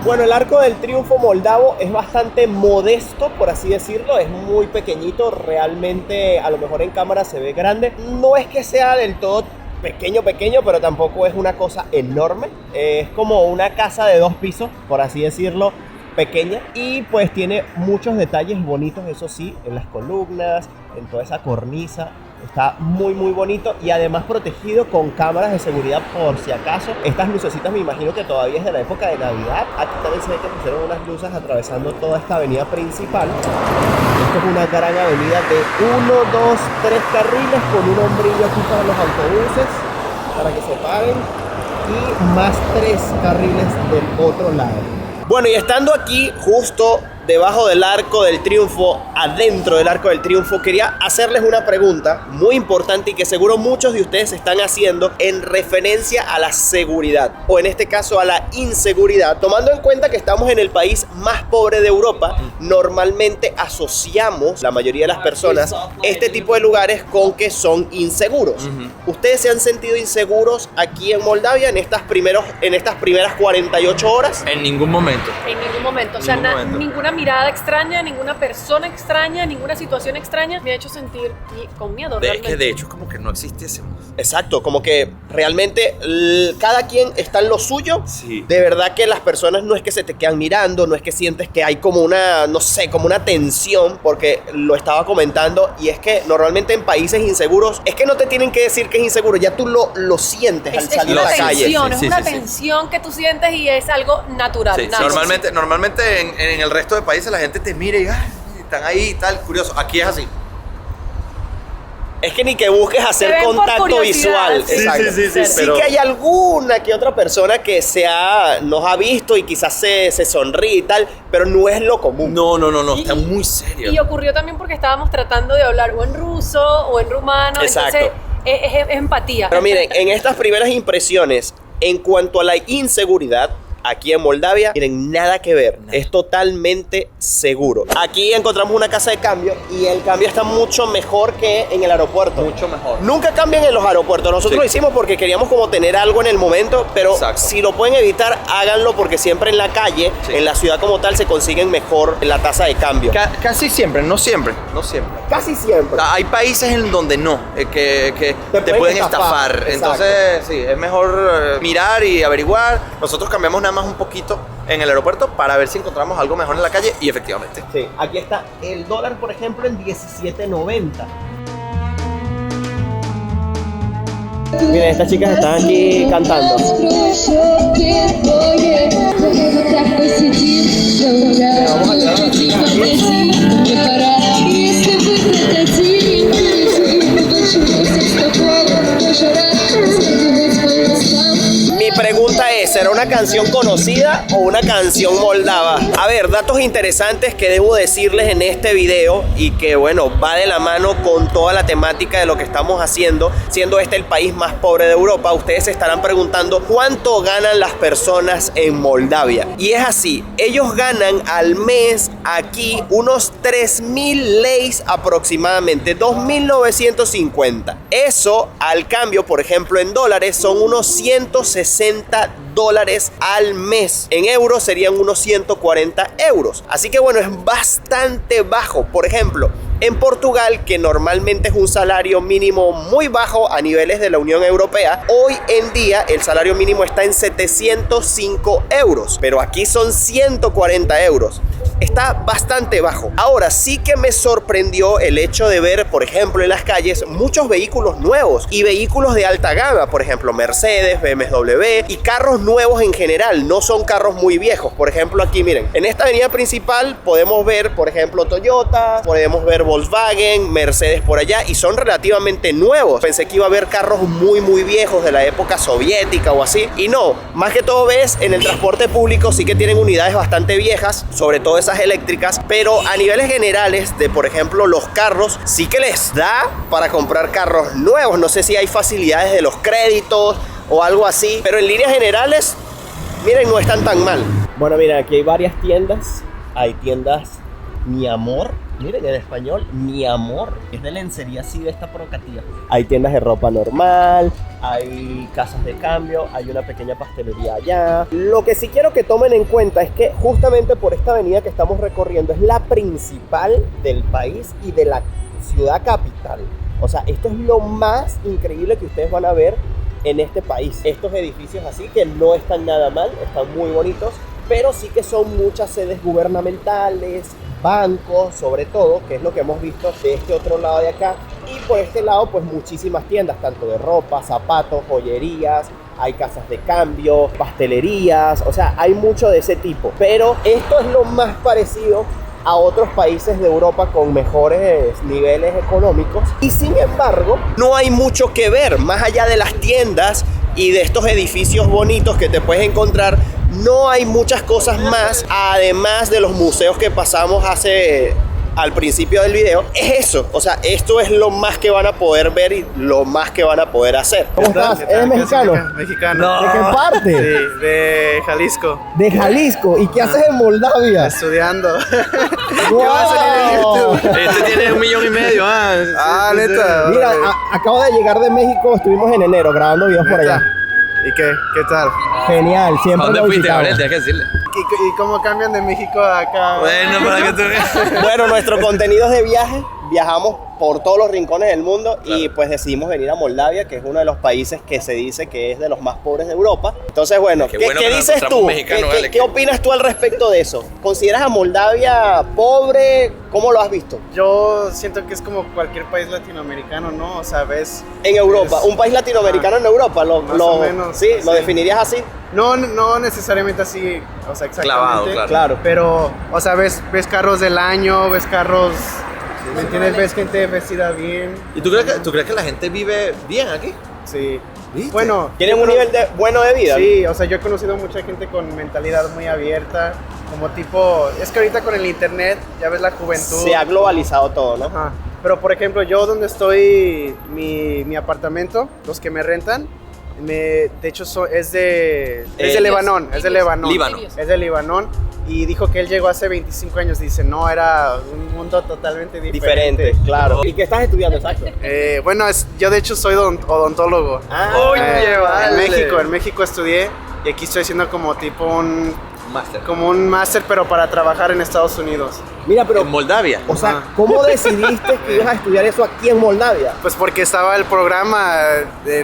Bueno, el Arco del Triunfo moldavo es bastante modesto, por así decirlo. Es muy pequeñito, realmente a lo mejor en cámara se ve grande. No es que sea del todo pequeño, pero tampoco es una cosa enorme. Es como una casa de 2 pisos, por así decirlo, pequeña. Y pues tiene muchos detalles bonitos, eso sí, en las columnas, en toda esa cornisa. Está muy bonito y además protegido con cámaras de seguridad por si acaso. Estas lucecitas me imagino que todavía es de la época de Navidad. Aquí también se ve que pusieron unas luces atravesando toda esta avenida principal. Esto es una gran avenida de 1, 2, 3 carriles con un hombrillo aquí para los autobuses para que se paren y más 3 carriles del otro lado. Bueno, y estando aquí justo debajo del Arco del Triunfo, adentro del Arco del Triunfo, quería hacerles una pregunta muy importante y que seguro muchos de ustedes están haciendo en referencia a la seguridad, o en este caso a la inseguridad. Tomando en cuenta que estamos en el país más pobre de Europa, normalmente asociamos, la mayoría de las personas, este tipo de lugares con que son inseguros. ¿Ustedes se han sentido inseguros aquí en Moldavia en estas primeras 48 horas? En ningún momento. En ningún momento, o sea, Ningún momento. ninguna mirada extraña, ninguna persona extraña, ninguna situación extraña me ha hecho sentir con miedo Es realmente. que de hecho como que no existiésemos. Exacto, como que realmente cada quien está en lo suyo. Sí. De verdad que las personas no es que se te quedan mirando, no es que sientes que hay como una, no sé, como una tensión, porque lo estaba comentando, y es que normalmente en países inseguros, es que no te tienen que decir que es inseguro, ya tú lo sientes al Es salir a una la calle. tensión, Sí, es una sí. tensión que tú sientes y es algo natural. Sí, normalmente en el resto de países la gente te mira y "Ay, están ahí y tal, curioso". Aquí es así. Es que ni que busques hacer Te ven por contacto curiosidad, visual. sí. Exacto. Sí, Sí pero- que hay alguna que otra persona que nos ha visto y quizás se sonríe y tal, pero no es lo común. No, Y- está muy serio. Y ocurrió también porque estábamos tratando de hablar o en ruso o en rumano, Exacto. entonces es empatía. Pero miren, en estas primeras impresiones, en cuanto a la inseguridad, aquí en Moldavia, miren, nada que ver. Es totalmente seguro. Aquí encontramos una casa de cambio y el cambio está mucho mejor que en el aeropuerto. Mucho mejor. Nunca cambian en los aeropuertos. Nosotros Sí. lo hicimos porque queríamos como tener algo en el momento, pero Exacto. si lo pueden evitar, háganlo porque siempre en la calle, Sí. en la ciudad como tal, se consiguen mejor la tasa de cambio. Casi siempre, no siempre. Casi siempre. Hay países en donde no, que te pueden pueden estafar. estafar. Exacto. Entonces, sí, es mejor mirar y averiguar. Nosotros cambiamos nada más un poquito en el aeropuerto para ver si encontramos algo mejor en la calle y efectivamente. Sí, aquí está el dólar, por ejemplo, en 17.90. Miren, estas chicas están aquí cantando. Mi pregunta es, ¿será una canción conocida o una canción moldava? A ver, datos interesantes que debo decirles en este video y que, bueno, va de la mano con toda la temática de lo que estamos haciendo, siendo este el país más pobre de Europa. Ustedes se estarán preguntando cuánto ganan las personas en Moldavia. Y es así, ellos ganan al mes aquí unos 3.000 leis aproximadamente, 2.950. Eso al cambio, por ejemplo, en dólares son unos 160 dólares al mes. En euros serían unos 140 euros. Así que bueno, es bastante bajo. Por ejemplo, en Portugal, que normalmente es un salario mínimo muy bajo a niveles de la Unión Europea, hoy en día el salario mínimo está en 705 euros, pero aquí son 140 euros. Está bastante bajo. Ahora, sí que me sorprendió el hecho de ver, por ejemplo, en las calles muchos vehículos nuevos y vehículos de alta gama, por ejemplo, Mercedes, BMW y carros nuevos en general, no son carros muy viejos. Por ejemplo, aquí miren, en esta avenida principal podemos ver, por ejemplo, Toyota, podemos ver Volkswagen, Mercedes por allá, y son relativamente nuevos. Pensé que iba a haber carros muy viejos de la época soviética o así, y no, más que todo ves en el transporte público sí que tienen unidades bastante viejas, sobre todo esas eléctricas, pero a niveles generales de, por ejemplo, los carros, sí que les da para comprar carros nuevos. No sé si hay facilidades de los créditos o algo así, pero en líneas generales, miren, no están tan mal. Bueno, miren, aquí hay varias tiendas. Hay tiendas Mi Amor. Miren, en español, Mi Amor. Es de lencería así de esta provocativa. Hay tiendas de ropa normal, hay casas de cambio, hay una pequeña pastelería allá. Lo que sí quiero que tomen en cuenta es que justamente por esta avenida que estamos recorriendo es la principal del país y de la ciudad capital. O sea, esto es lo más increíble que ustedes van a ver en este país. Estos edificios así que no están nada mal, están muy bonitos, pero sí que son muchas sedes gubernamentales, bancos sobre todo, que es lo que hemos visto de este otro lado de acá. Y por este lado pues muchísimas tiendas, tanto de ropa, zapatos, joyerías, hay casas de cambio, pastelerías, o sea, hay mucho de ese tipo. Pero esto es lo más parecido a otros países de Europa con mejores niveles económicos, y sin embargo no hay mucho que ver más allá de las tiendas y de estos edificios bonitos que te puedes encontrar. no hay muchas cosas más, además de los museos que pasamos al principio del video. Es eso, o sea, esto es lo más que van a poder ver y lo más que van a poder hacer. ¿Cómo estás? ¿Eres mexicano? Mexicano. ¿De qué parte? Sí, de Jalisco. De Jalisco. ¿Y qué haces en Moldavia? Estudiando. ¡Wow! Este tiene 1,5 millones. Ah, neta. Mira, acabo de llegar de México, estuvimos en enero grabando videos por allá. ¿Y qué tal? Genial, ¿A siempre dónde lo fuiste, visitamos. Gabriel? Tienes que decirle. ¿Y cómo cambian de México a acá? Bueno, para que tú veas. Bueno, nuestro contenido es de viaje, viajamos por todos los rincones del mundo y pues decidimos venir a Moldavia, que es uno de los países que se dice que es de los más pobres de Europa. Entonces, bueno, Qué ¿qué, bueno qué que nos dices encontramos tú? mexicanos, ¿Qué vale, qué opinas tú al respecto de eso? ¿Consideras a Moldavia pobre? ¿Cómo lo has visto? Yo siento que es como cualquier país latinoamericano, ¿no? O sea, ves... En Europa, un país latinoamericano en Europa, más o menos, ¿sí? ¿Lo sí. definirías así? No necesariamente así, o sea, exactamente. Clavado, claro. Pero, o sea, ves carros del año, ves carros... ¿Me entiendes? Ves gente vestida bien. ¿Y tú crees que la gente vive bien aquí? Sí. ¿Viste? Bueno, ¿Tienen yo un creo- nivel bueno de vida? Sí, o sea, yo he conocido mucha gente con mentalidad muy abierta, como tipo, es que ahorita con el internet ya ves la juventud. Se ha globalizado todo, ¿no? Ajá. Pero por ejemplo, yo donde estoy, mi apartamento, los que me rentan, de hecho es de Lebanón, es de Lebanón. Líbano. Es de Libanón. Y dijo que él llegó hace 25 años. Dice, no, era un mundo totalmente diferente. Claro. ¿Y qué estás estudiando, exacto? Bueno, yo de hecho soy odontólogo. Oye, En México estudié y aquí estoy haciendo como tipo un Máster. máster, pero para trabajar en Estados Unidos. Mira, pero, En Moldavia. o sea, ¿cómo decidiste que ibas a estudiar eso aquí en Moldavia? Pues porque estaba el programa.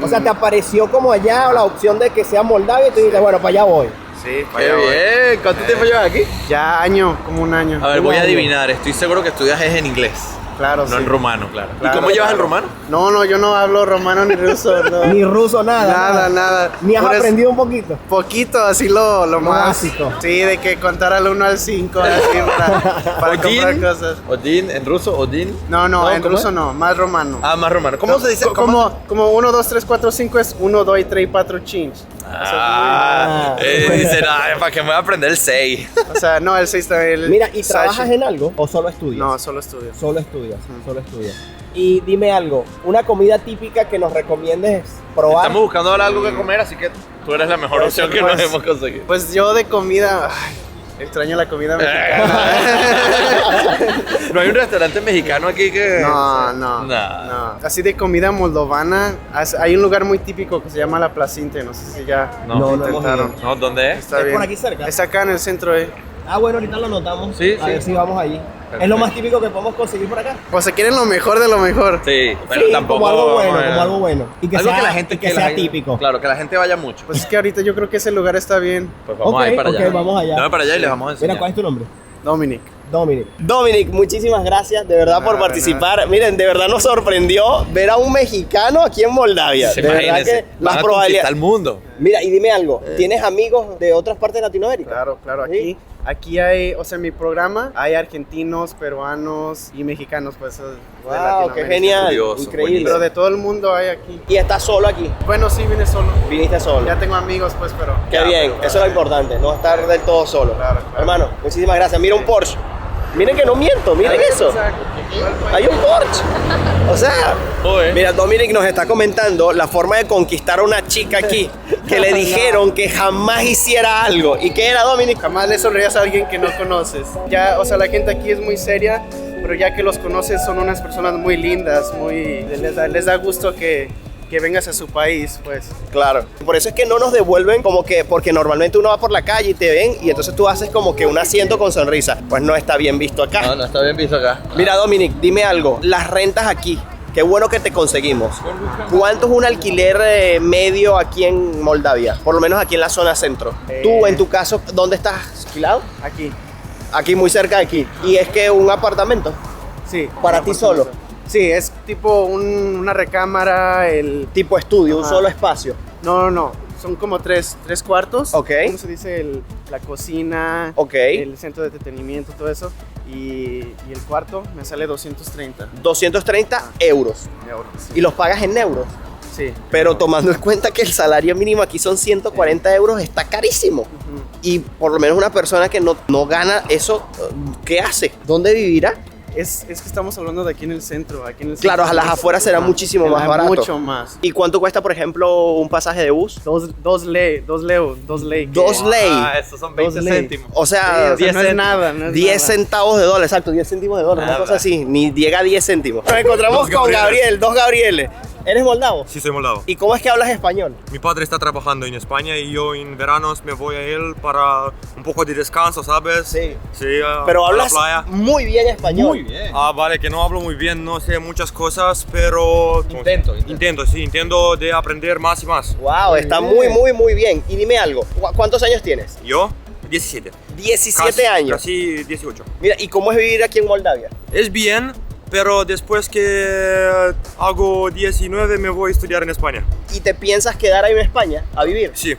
O sea, ¿te apareció como allá la opción de que sea Moldavia y tú dijiste, bueno, para allá voy? Sí, Qué bien. ¿Cuánto tiempo llevas aquí? Ya como un año. A ver, voy a año. adivinar. Estoy seguro que estudias es en inglés. Claro, No sí. en rumano, claro. ¿Y Claro, cómo llevas el claro. rumano? No, yo no hablo romano ni ruso. No. Ni ruso, nada. Nada. Ni has Por eso- aprendido un poquito. Poquito, así lo más básico. Sí, de que contar al 1 al 5 así para comprar cosas. Odin, en ruso, Odin. No, en ¿cómo ruso es? no, más romano. Ah, más rumano. ¿Cómo se dice? Como 1, 2, 3, 4, 5 es 1, 2, 3, 4, 5. Dice, no, ¿para qué me voy a aprender el 6? O sea, no, el 6 también. Mira, ¿y trabajas en algo o solo estudias? No, solo estudio. Solo estudias, solo estudias. Y dime algo, una comida típica que nos recomiendes probar. Estamos buscando ahora algo que comer, así que tú eres la mejor opción que nos hemos conseguido. Pues yo de comida, extraño la comida mexicana. ¿No hay un restaurante mexicano aquí que...? No. Así de comida moldovana, hay un lugar muy típico que se llama La Placinte, no sé si ya No, no hemos intentaron. ido. No, ¿dónde es? Está ¿Es bien. por aquí cerca? Es acá en el centro, Ah, bueno, ahorita lo notamos. Sí, A sí. ver si vamos allí. Es lo más típico que podemos conseguir por acá. Pues se quieren lo mejor de lo mejor. Sí, pero Sí, tampoco... como algo bueno, bueno. como algo bueno. Y que Algo sea, que la gente y que sea típico. Claro, que la gente vaya mucho. Pues es que ahorita yo creo que ese lugar está bien. Pues vamos Ok, a ir para allá. ok, vamos allá. Vamos para allá y les vamos a enseñar. Mira, ¿cuál es tu nombre? Dominic. Dominic, muchísimas gracias de verdad por Nada, participar. Miren, de verdad nos sorprendió ver a un mexicano aquí en Moldavia. Sí, De verdad imagínense, que van las a conquistar probabilidades. el mundo. Mira, y dime algo, ¿tienes amigos de otras partes de Latinoamérica? Claro, ¿Sí? aquí hay, o sea, en mi programa hay argentinos, peruanos y mexicanos, pues. De Wow, qué Latinoamérica. genial, Curioso, increíble. buenísimo. Pero de todo el mundo hay aquí. Y estás solo aquí, Bueno, sí, vine solo. viniste solo. Ya tengo amigos, pues, pero. Qué bien, eso es lo importante, no estar del todo solo. Claro. Hermano, muchísimas gracias. Mira un Porsche. Miren que no miento, miren eso. Hay un Porsche. O sea, Joder. mira, Dominic nos está comentando la forma de conquistar a una chica aquí que le dijeron que jamás hiciera algo. ¿Y qué era, Dominic? Jamás le sonrías a alguien que no conoces. Ya, o sea, la gente aquí es muy seria, pero ya que los conoces son unas personas muy lindas, les da gusto que vengas a su país, pues. Claro. Por eso es que no nos devuelven como que, porque normalmente uno va por la calle y te ven y entonces tú haces como que un asiento con sonrisa. Pues no está bien visto acá. No está bien visto acá. Mira, Dominic, dime algo. Las rentas aquí, qué bueno que te conseguimos. ¿Cuánto es un alquiler medio aquí en Moldavia? Por lo menos aquí en la zona centro. Tú, en tu caso, ¿dónde estás alquilado? Aquí. Aquí, muy cerca de aquí. ¿Y es que un apartamento? Sí. ¿Para ti solo? Sí, es tipo una recámara, Tipo estudio, un Ajá. solo espacio. No. Son como tres cuartos. Ok. ¿Cómo se dice? La cocina, Ok. el centro de entretenimiento, todo eso. Y el cuarto me sale 230 230 euros. euros. ¿Y los pagas en euros? Sí. Pero tomando en cuenta que el salario mínimo aquí son 140 euros, está carísimo. Y por lo menos una persona que no gana eso, ¿qué hace? ¿Dónde vivirá? Es que estamos hablando de aquí en el centro. Aquí en el Claro, a centro las afueras será muchísimo más barato. Mucho más. ¿Y cuánto cuesta, por ejemplo, un pasaje de bus? Dos ley. Dos ley. Esos son 20 ley. céntimos. O sea, no es nada. No es 10 nada. centavos de dólar, exacto, 10 céntimos de dólar, una cosa así, ni llega a 10 céntimos. Nos encontramos con Gabriel, dos Gabrieles. ¿Eres moldavo? Sí, soy moldavo. ¿Y cómo es que hablas español? Mi padre está trabajando en España y yo en veranos me voy a él para un poco de descanso, ¿sabes? Sí. Sí, Pero a la hablas playa. muy bien español. Muy bien. Ah, vale, que no hablo muy bien, no sé muchas cosas, pero... Intento de aprender más y más. Wow, está muy bien. Y dime algo, ¿cuántos años tienes? Yo, 17. 17 años. Casi 18. Mira, ¿y cómo es vivir aquí en Moldavia? Es bien, pero después que hago 19 me voy a estudiar en España. ¿Y te piensas quedar ahí en España a vivir? Sí.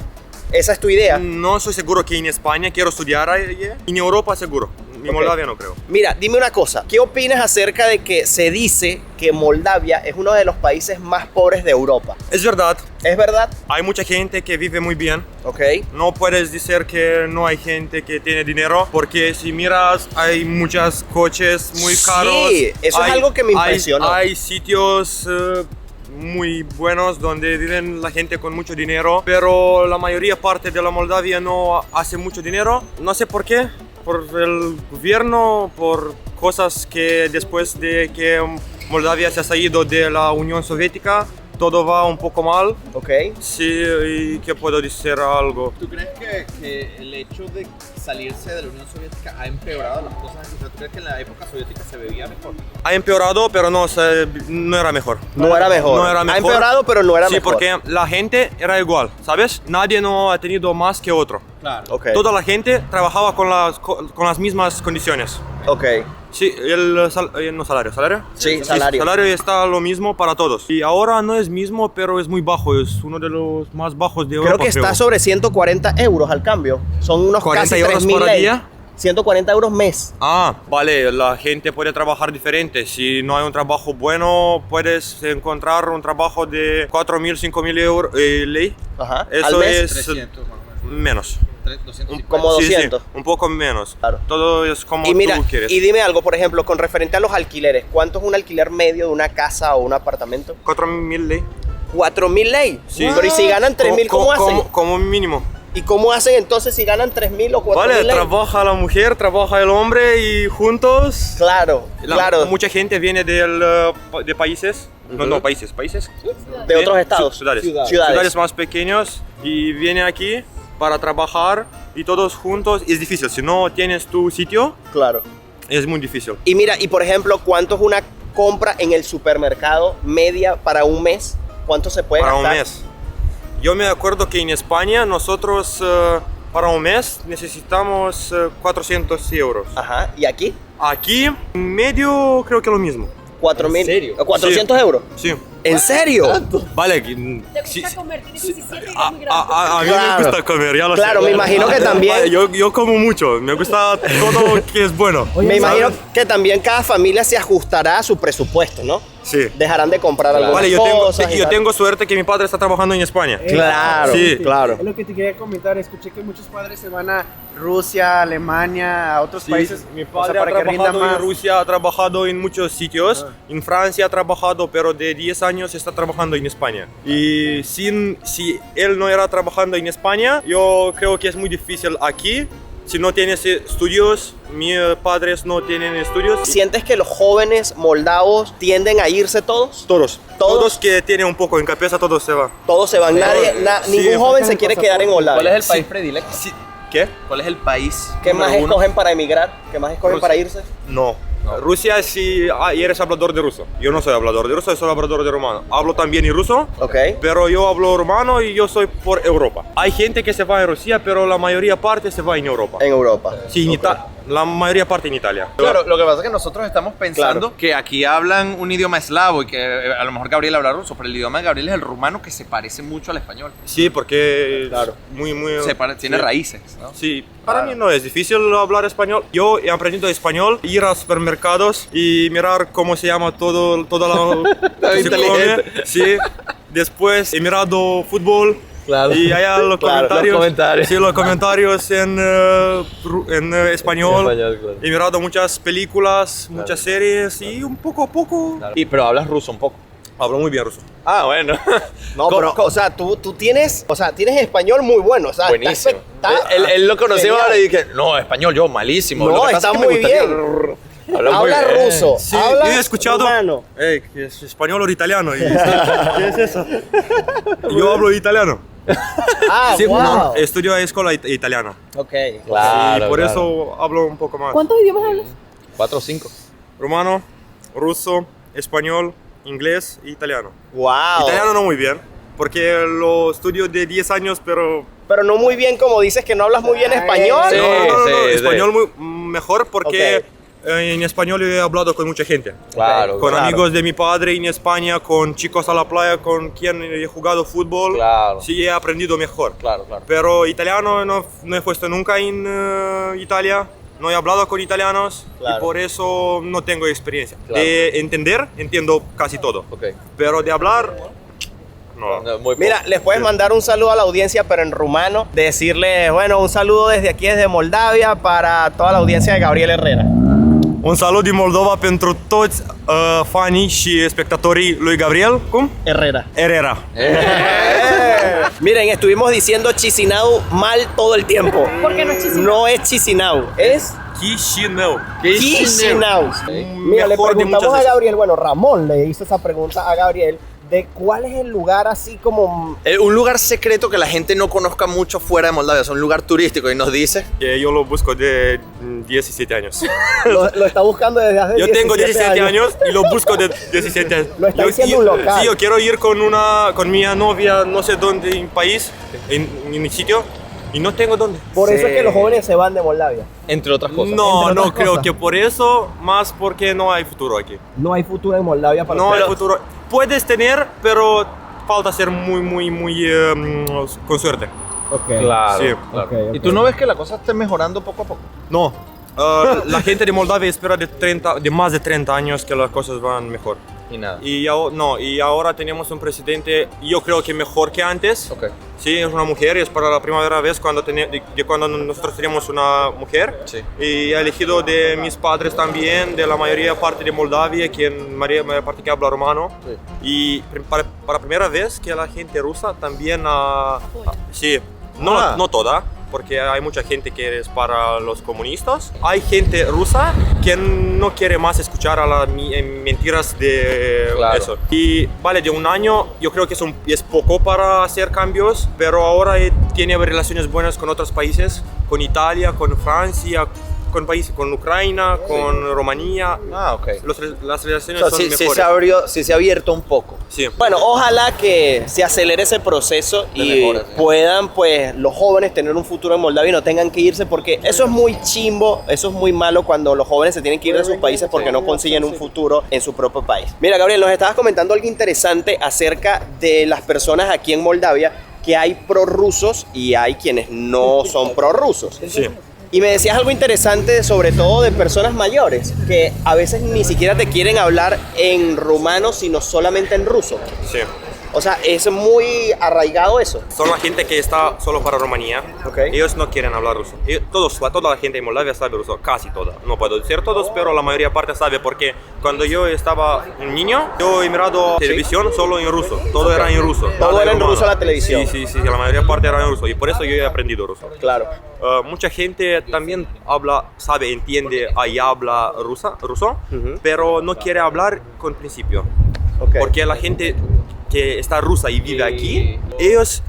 Esa es tu idea. No soy seguro que en España quiero estudiar ahí. En Europa seguro. En Moldavia no creo. Mira, dime una cosa, ¿qué opinas acerca de que se dice que Moldavia es uno de los países más pobres de Europa? Es verdad, ¿Es verdad? hay mucha gente que vive muy bien. Ok. No puedes decir que no hay gente que tiene dinero, porque si miras hay muchos coches muy caros. Sí, eso es algo que me impresionó. Hay sitios muy buenos donde viven la gente con mucho dinero, pero la mayoría parte de la Moldavia no hace mucho dinero. No sé por qué, por el gobierno, por cosas que después de que Moldavia se ha salido de la Unión Soviética, todo va un poco mal. Ok. Sí, y que puedo decir algo. ¿Tú crees que el hecho de salirse de la Unión Soviética ha empeorado las cosas? O sea, ¿tú crees que en la época soviética se bebía mejor? Ha empeorado, pero no era mejor. No era mejor. No era Ha mejor. empeorado, pero no era Sí, mejor. porque la gente era igual, ¿sabes? Nadie no ha tenido más que otro. Claro. Ok. Toda la gente trabajaba con las mismas condiciones. Ok. Sí, no salario. Sí, Sí, salario. salario está lo mismo para todos. Y ahora no es mismo, pero es muy bajo. Es uno de los más bajos de Europa. Creo que está sobre 140 euros al cambio. Son unos 40 casi euros 3.000 por ley. día. 140 euros mes. Ah, vale, la gente puede trabajar diferente. Si no hay un trabajo bueno, puedes encontrar un trabajo de 4.000, 5.000 euros ley. Ajá. Al Eso mes. es 300 más o menos. menos. 200 y Como Sí, sí, 200. un poco menos. Claro. Todo es como Y mira, tú quieres. y dime algo, por ejemplo, con referente a los alquileres. ¿Cuánto es un alquiler medio de una casa o un apartamento? 4.000 ley. 4.000 ley. Sí. Pero ¿y si ganan 3.000, cómo hacen? Como mínimo. ¿Y cómo hacen entonces si ganan 3.000 o 4.000 Vale, ley? trabaja la mujer, trabaja el hombre y juntos. Claro, claro. Mucha gente viene de países. No, países. De otros estados. Ciudades. Ciudades. Más pequeños y viene aquí para trabajar y todos juntos. Es difícil, si no tienes tu sitio, Claro. es muy difícil. Y mira, y por ejemplo, ¿cuánto es una compra en el supermercado media para un mes? ¿Cuánto se puede Para un gastar? mes. Yo me acuerdo que en España nosotros para un mes necesitamos 400 euros. Ajá. ¿Y aquí? Aquí medio creo que lo mismo. 4.000. ¿En serio? 400 euros. Sí. ¿En serio? Vale. ¿Te sí, gusta comer? Tienes 17 y a, eres muy grande. a mí Claro. me gusta comer, ya lo Claro, sé. me imagino que también. Vale, yo como mucho, me gusta todo que es bueno. Oye, Me ¿sabes? imagino que también cada familia se ajustará a su presupuesto, ¿no? Sí. Dejarán de comprar algunas Vale, cosas. y yo tal. tengo suerte que mi padre está trabajando en España. Claro, Sí. claro. Es lo que te quería comentar. Escuché que muchos padres se van a Rusia, Alemania, a otros Sí, países. mi o sea, padre para ha que rinda trabajado en más. Rusia, ha trabajado en muchos sitios. En Francia ha trabajado, pero de 10 años está trabajando en España. Y si él no era trabajando en España, yo creo que es muy difícil aquí. Si no tienes estudios, mis padres no tienen estudios. ¿Sientes que los jóvenes moldavos tienden a irse todos? Todos. ¿Todos? Todos que tienen un poco en cabeza, todos se van. Todos se van. Sí. Ningún joven se quiere quedar en Moldavia. ¿Cuál es el país predilecto? Sí. ¿Qué? ¿Cuál es el país ¿Qué más número uno? escogen para emigrar? ¿Qué más escogen Rusia. para irse? No. Rusia si eres hablador de ruso. Yo no soy hablador de ruso, soy hablador de rumano. Hablo también en ruso, Ok. pero yo hablo rumano y yo soy por Europa. Hay gente que se va en Rusia, pero la mayoría parte se va en Europa. En Europa. Sí, la mayoría parte en Italia. Claro, lo que pasa es que nosotros estamos pensando que aquí hablan un idioma eslavo y que a lo mejor Gabriel habla ruso, pero el idioma de Gabriel es el rumano que se parece mucho al español. Sí, porque Claro. muy Tiene sí. raíces, ¿no? Sí, para mí no es difícil hablar español. Yo he aprendido español, ir a supermercados y mirar cómo se llama toda la... se inteligente. come. Sí, Después he mirado fútbol. Claro. Y allá los Claro, comentarios. los comentarios. Sí, los comentarios en español. Claro. He mirado muchas películas, muchas series y un poco a poco Pero hablas ruso un poco. hablo muy bien ruso. Ah, bueno. No, pero, o sea, tú tienes, o sea, tienes español muy bueno, o sea, Buenísimo. está Él lo conocía genial. ahora y dije, no, español yo, malísimo. No, Lo que pasa está es que me muy gustaría- bien. Habla muy Habla bien. ruso, Sí, habla yo he escuchado. rumano. ¿Qué es español o italiano? ¿Qué es eso? Yo hablo italiano. Ah, Sí, wow. no, estudio en escuela italiana. Ok. Claro, y por claro. eso hablo un poco más. ¿Cuántos idiomas hablas? 4 o 5. Rumano, ruso, español, inglés e italiano. Wow. Italiano no muy bien, porque lo estudio de 10 años, pero... Pero no muy bien como dices que no hablas muy bien español. Sí, No, sí. español mejor porque en español he hablado con mucha gente. Claro, Con claro. amigos de mi padre en España, con chicos a la playa, con quien he jugado fútbol. Claro. Sí, he aprendido mejor. Claro, claro. Pero italiano no he puesto nunca en Italia, no he hablado con italianos Claro. y por eso no tengo experiencia. Claro. De entender, entiendo casi todo. Ok. Pero de hablar, no. No, muy Mira, poco. les puedes mandar un saludo a la audiencia, pero en rumano. Decirle, bueno, un saludo desde aquí, desde Moldavia, para toda la audiencia de Gabriel Herrera. Un salut din Moldova pentru toți fanii și spectatorii lui Gabriel, cum? Herrera. Herrera. Miren, estuvimos diciendo Chisinau mal todo el tiempo. Porque no es Chisinau. No es Chisinau, es Chisinau. Chisinau. Mira, le Mejor de preguntamos muchas a veces. Gabriel, bueno, Ramón le hizo esa pregunta a Gabriel, de cuál es el lugar así como... Un lugar secreto que la gente no conozca mucho fuera de Moldavia, es un lugar turístico y nos dice. Que yo lo busco de 17 años. Lo está buscando desde hace Yo tengo 17 años y lo busco de 17 años. Lo está diciendo un local. Sí, yo quiero ir con mi novia, no sé dónde, en país, en un sitio, y no tengo dónde. Por eso es que los jóvenes se van de Moldavia. Entre otras cosas. No, entre no otras creo cosas. que por eso, más porque no hay futuro aquí. No hay futuro en Moldavia para No hay ustedes. futuro. Puedes tener, pero falta ser muy con suerte. Ok. Claro, Sí. claro. Ok, ok. ¿Y tú no ves que la cosa esté mejorando poco a poco? No. La gente de Moldavia espera de más de 30 años que las cosas van mejor. Y nada. Y ahora tenemos un presidente, yo creo que mejor que antes. Ok. Sí, es una mujer y es para la primera vez cuando nosotros tenemos una mujer. Sí. Y he elegido de mis padres también, de la mayoría parte de Moldavia, mayoría parte que habla rumano. Sí. Y para primera vez que la gente rusa también... sí, Ah. no toda, porque hay mucha gente que es para los comunistas. Hay gente rusa que no quiere más escuchar a las mentiras de Claro. eso. Y vale, de un año yo creo que es poco para hacer cambios, pero ahora tiene relaciones buenas con otros países, con Italia, con Francia, con Ucrania, con Rumanía. Ah, ok. Las relaciones O sea, son mejores. sí se ha abierto un poco. Sí. Bueno, ojalá que se acelere ese proceso y mejora, sí. puedan, pues, los jóvenes tener un futuro en Moldavia y no tengan que irse, porque eso es muy chimbo, eso es muy malo cuando los jóvenes se tienen que ir de sus países porque no consiguen un futuro en su propio país. Mira, Gabriel, nos estabas comentando algo interesante acerca de las personas aquí en Moldavia, que hay prorrusos y hay quienes no son prorrusos. Sí. Y me decías algo interesante, sobre todo de personas mayores, que a veces ni siquiera te quieren hablar en rumano, sino solamente en ruso. Sí. O sea, es muy arraigado eso. Son la gente que está solo para Rumanía. Ok. Ellos no quieren hablar ruso. Toda la gente en Moldavia sabe ruso, casi toda. No puedo decir todos, pero la mayoría parte sabe, porque cuando yo estaba un niño, yo he mirado televisión solo en ruso. Todo era en ruso. Todo nada era en rumano. ruso la televisión. Sí, la mayoría parte era en ruso. Y por eso yo he aprendido ruso. Claro. Mucha gente también sabe, entiende y habla ruso, Ujú. pero no quiere hablar con principio. Ok. Porque la gente que está rusa y vive aquí, ellos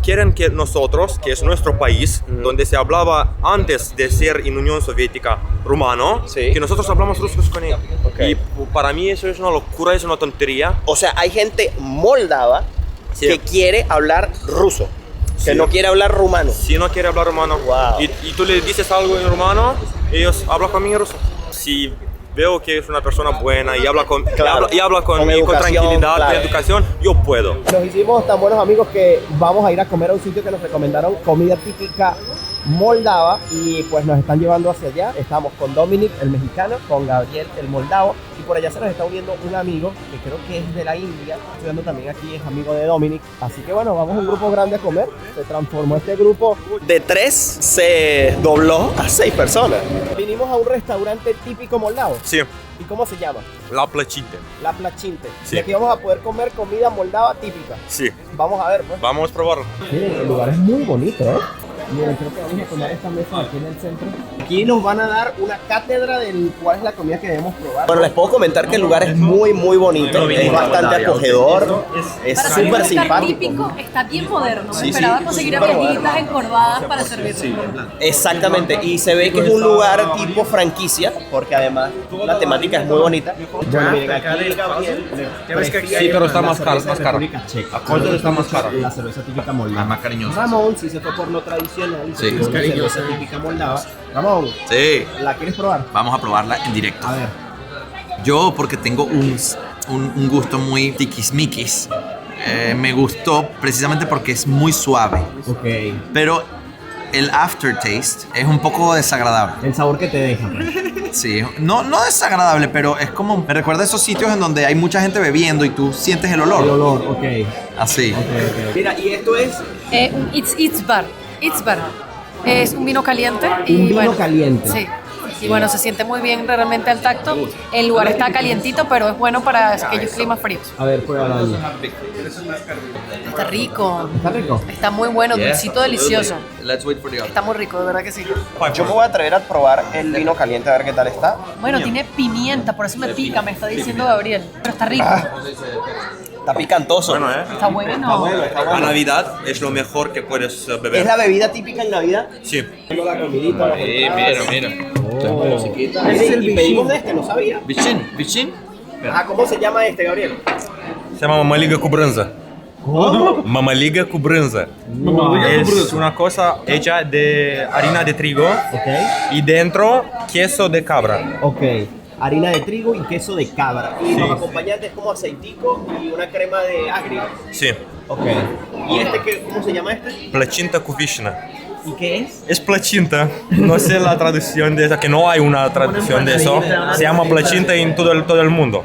quieren que nosotros, que es nuestro país, donde se hablaba antes de ser en Unión Soviética rumano, Sí. que nosotros hablamos rusos con ellos. Ok. Y para mí eso es una locura, es una tontería. O sea, hay gente moldava Sí. que quiere hablar ruso, que Sí. no quiere hablar rumano. Si no quiere hablar rumano Wow. y tú le dices algo en rumano, ellos hablan conmigo en ruso. Si veo que es una persona buena y habla con, Claro. y habla con Educación, tranquilidad, claro. con educación, yo puedo. Nos hicimos tan buenos amigos que vamos a ir a comer a un sitio que nos recomendaron, comida típica moldava y pues nos están llevando hacia allá. Estamos con Dominic, el mexicano, con Gabriel, el moldavo, y por allá se nos está uniendo un amigo que creo que es de la India, estudiando también aquí, es amigo de Dominic. Así que bueno, vamos un grupo grande a comer. Se transformó este grupo. De 3 se dobló a 6 personas. Vinimos a un restaurante típico moldavo. Sí, ¿Y cómo se llama? la plachita. La Plachinte. Sí. Y aquí vamos a poder comer comida moldava típica. Sí, Vamos a ver, pues. vamos a probarlo. Miren, el lugar es muy bonito, ¿eh? Miren, creo que vamos a tomar esta mesa aquí en el centro. Aquí nos van a dar una cátedra de cuál es la comida que debemos probar. Bueno, les puedo comentar que el lugar es muy bonito, es bastante acogedor, es Para ser un súper lugar simpático. típico, está bien moderno. Sí, Me esperaba sí, conseguir a súper viejitas encorvadas para servir. Exactamente, y se ve que es un lugar tipo franquicia, porque además la temática es muy bonita. Bueno, miren, aquí Gabriel Sí, pero está más caro, más caro. Checa. ¿Cuánto está más caro? La cerveza típica moldava. Más cariñosa. Ramón, si se fue por lo tradicional, Sí. es cerveza típica moldava. Ramón, Sí, ¿la quieres probar? vamos a probarla en directo. A ver. Yo, porque tengo un gusto muy tiquismiquis, me gustó precisamente porque es muy suave. Ok. Pero el aftertaste es un poco desagradable. El sabor que te deja. Pues. Sí, no desagradable, pero es como, me recuerda a esos sitios en donde hay mucha gente bebiendo y tú sientes el olor. El olor, ok. Así. Mira, y esto es Itzbar. Itzbar. Es un vino caliente. Un vino caliente. Sí. Y bueno, se siente muy bien realmente al tacto. El lugar está calientito, pero es bueno para aquellos climas fríos. A ver, prueba la Está rico. ¿Está rico? Está muy bueno, dulcito, delicioso. Let's wait for the other. Está muy rico, de verdad que sí. yo me voy a atrever a probar el vino caliente a ver qué tal está. Bueno, tiene pimienta, por eso me pica, me está diciendo Gabriel. Pero está rico. Está picantoso. Está bueno. A Navidad es lo mejor que puedes ¿Es beber. la bebida típica en Navidad? Sí. La comidita. Mira. Sí, y pedimos de este, no sabía. Vichin. ¿Cómo se llama este, Gabriel? Se llama Mamaliga Cubranza. Mamaliga Cubranza. Es una cosa hecha de harina de trigo Ok. y dentro queso de cabra. Ok. Harina de trigo y queso de cabra. Y los acompañantes como aceitico y una crema de agrio. Sí. Ok. ¿Y este cómo se llama este? Plachinta kuvishna. ¿Y qué es? Es plachinta. No sé la traducción de eso, que no hay una traducción de eso. Se llama plachinta en todo el mundo.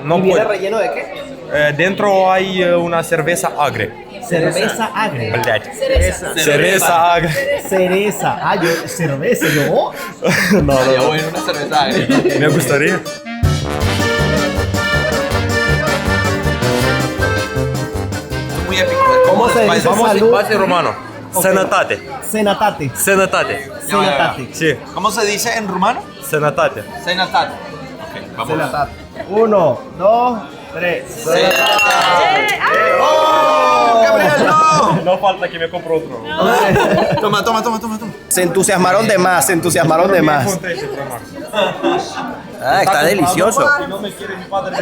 No ¿Y viene puede. relleno de qué? Dentro hay una cerveza agria. Cerveza agria. Блядь. Cerveza agria. Cereza. Ah, yo, cerveza, yo. Yo voy en una cerveza agria. Me gustaría. Muy épico. ¿Cómo se dice Vamos salud? base romano. Senatate. Cenatate. Senatate. Cenatate. Sí. ¿Cómo se dice en rumano? Senatate. Senatate. Ok, vamos. Cenatate. 1, 2, 3. No falta que me compre otro. Toma. Se entusiasmaron de más, Ah, está delicioso. No me quiere mi padre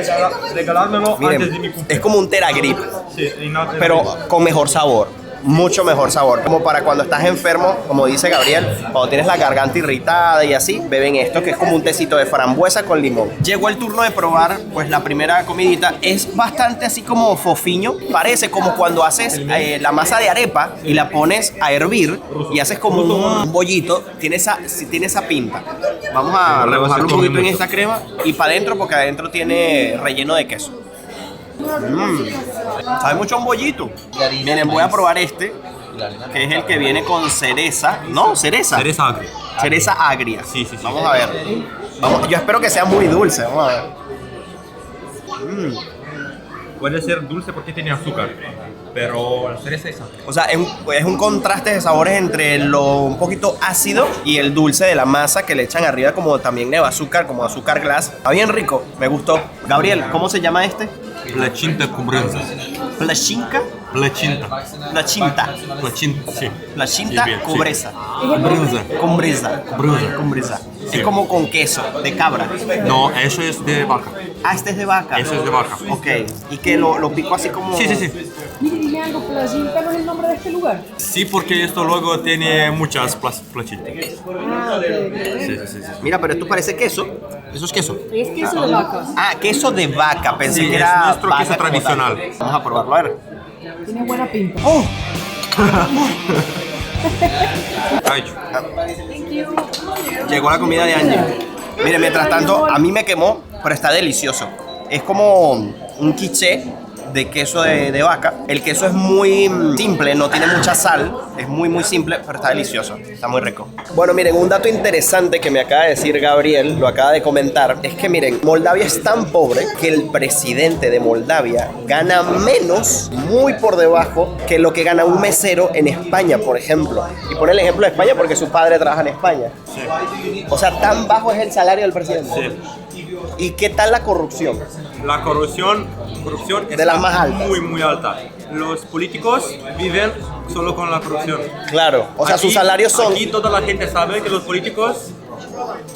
regalármelo antes de mi Miren, cumpleaños. es como un Teragrip, Sí, y no te- pero con mejor sabor. Mucho mejor sabor. Como para cuando estás enfermo, como dice Gabriel, cuando tienes la garganta irritada y así, beben esto que es como un tecito de frambuesa con limón. Llegó el turno de probar, pues la primera comidita. Es bastante así como fofiño. Parece como cuando haces la masa de arepa y la pones a hervir y haces como un bollito. Tiene esa pinta. Vamos a remojar un poquito en esta crema y para adentro porque adentro tiene relleno de queso. Sabe mucho a un bollito. Miren, voy a probar este, que es el que viene con cereza. No, cereza. Cereza agria. Cereza agria. Sí. Vamos a ver. Yo espero que sea muy dulce. Vamos a ver. Puede ser dulce porque tiene azúcar, pero la cereza es agria. O sea, es un contraste de sabores entre lo un poquito ácido y el dulce de la masa que le echan arriba, como también lleva azúcar, como azúcar glass. Está bien rico, me gustó. Gabriel, ¿cómo se llama este? Plachinta Cubranza. Plachinca. Plachinta. Plachinta. Plachinta, sí. Plachinta Sí, bien, sí. cubreza. Cubranza. Cumbriza. Es como con queso, de cabra. No, eso es de vaca. Ah, este es de vaca. Eso es de vaca. Ok. Y que lo pico así como... Sí. Mire, dime algo, Plachinta no es el nombre de este lugar. Sí, porque esto luego tiene muchas plachitas. Sí. Mira, pero esto parece queso. Eso es queso. Es queso de vaca. Ah, queso de vaca. Pensé Sí, que es era nuestro vaca queso como tal. tradicional. Vamos a probarlo, a ver. Tiene buena pinta. Llegó la comida de Angie. Mire, mientras tanto, a mí me quemó, pero está delicioso. Es como un quiché de queso de vaca. El queso es muy simple, no tiene mucha sal. Es muy simple, pero está delicioso. Está muy rico. Bueno, miren, un dato interesante que me acaba de decir Gabriel, lo acaba de comentar, es que miren, Moldavia es tan pobre que el presidente de Moldavia gana menos, muy por debajo, que lo que gana un mesero en España, por ejemplo. Y pone el ejemplo de España porque su padre trabaja en España. Sí. O sea, tan bajo es el salario del presidente. Sí. ¿Y qué tal la corrupción? La corrupción de las más altas. Muy alta. Los políticos viven solo con la corrupción. Claro, o sea, aquí, sus salarios son... Aquí toda la gente sabe que los políticos...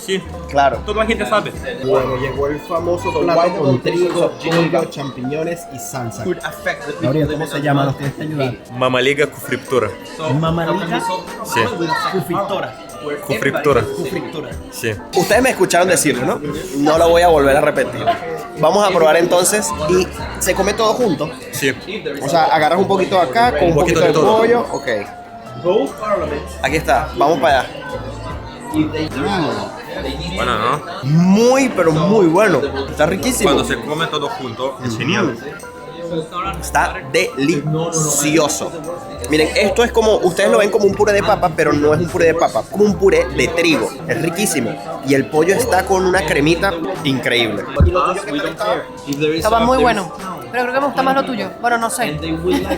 Sí, claro. Toda la gente sabe. Bueno, llegó el famoso plato con trigo, pollo, champiñones y salsa. Gabriel, ¿cómo se llama? ¿Nos tienes que ayudar? Mamaliga cu friptura. Mamaliga Sí. cu fritura. Cu friptura. Sí. Ustedes me escucharon decirlo, ¿no? No lo voy a volver a repetir. Vamos a probar entonces y se come todo junto. Sí. O sea, agarras un poquito de acá con un poquito de todo. pollo. Ok. Aquí está, vamos para allá. Bueno, ¿no? Muy, pero muy bueno. Está riquísimo. Cuando se come todo junto, es genial. Está delicioso. Miren, esto es como, ustedes lo ven como un puré de papa, pero no es un puré de papa, como un puré de trigo. Es riquísimo. Y el pollo está con una cremita increíble. Estaba muy bueno, pero creo que me gusta más lo tuyo. Bueno, no sé.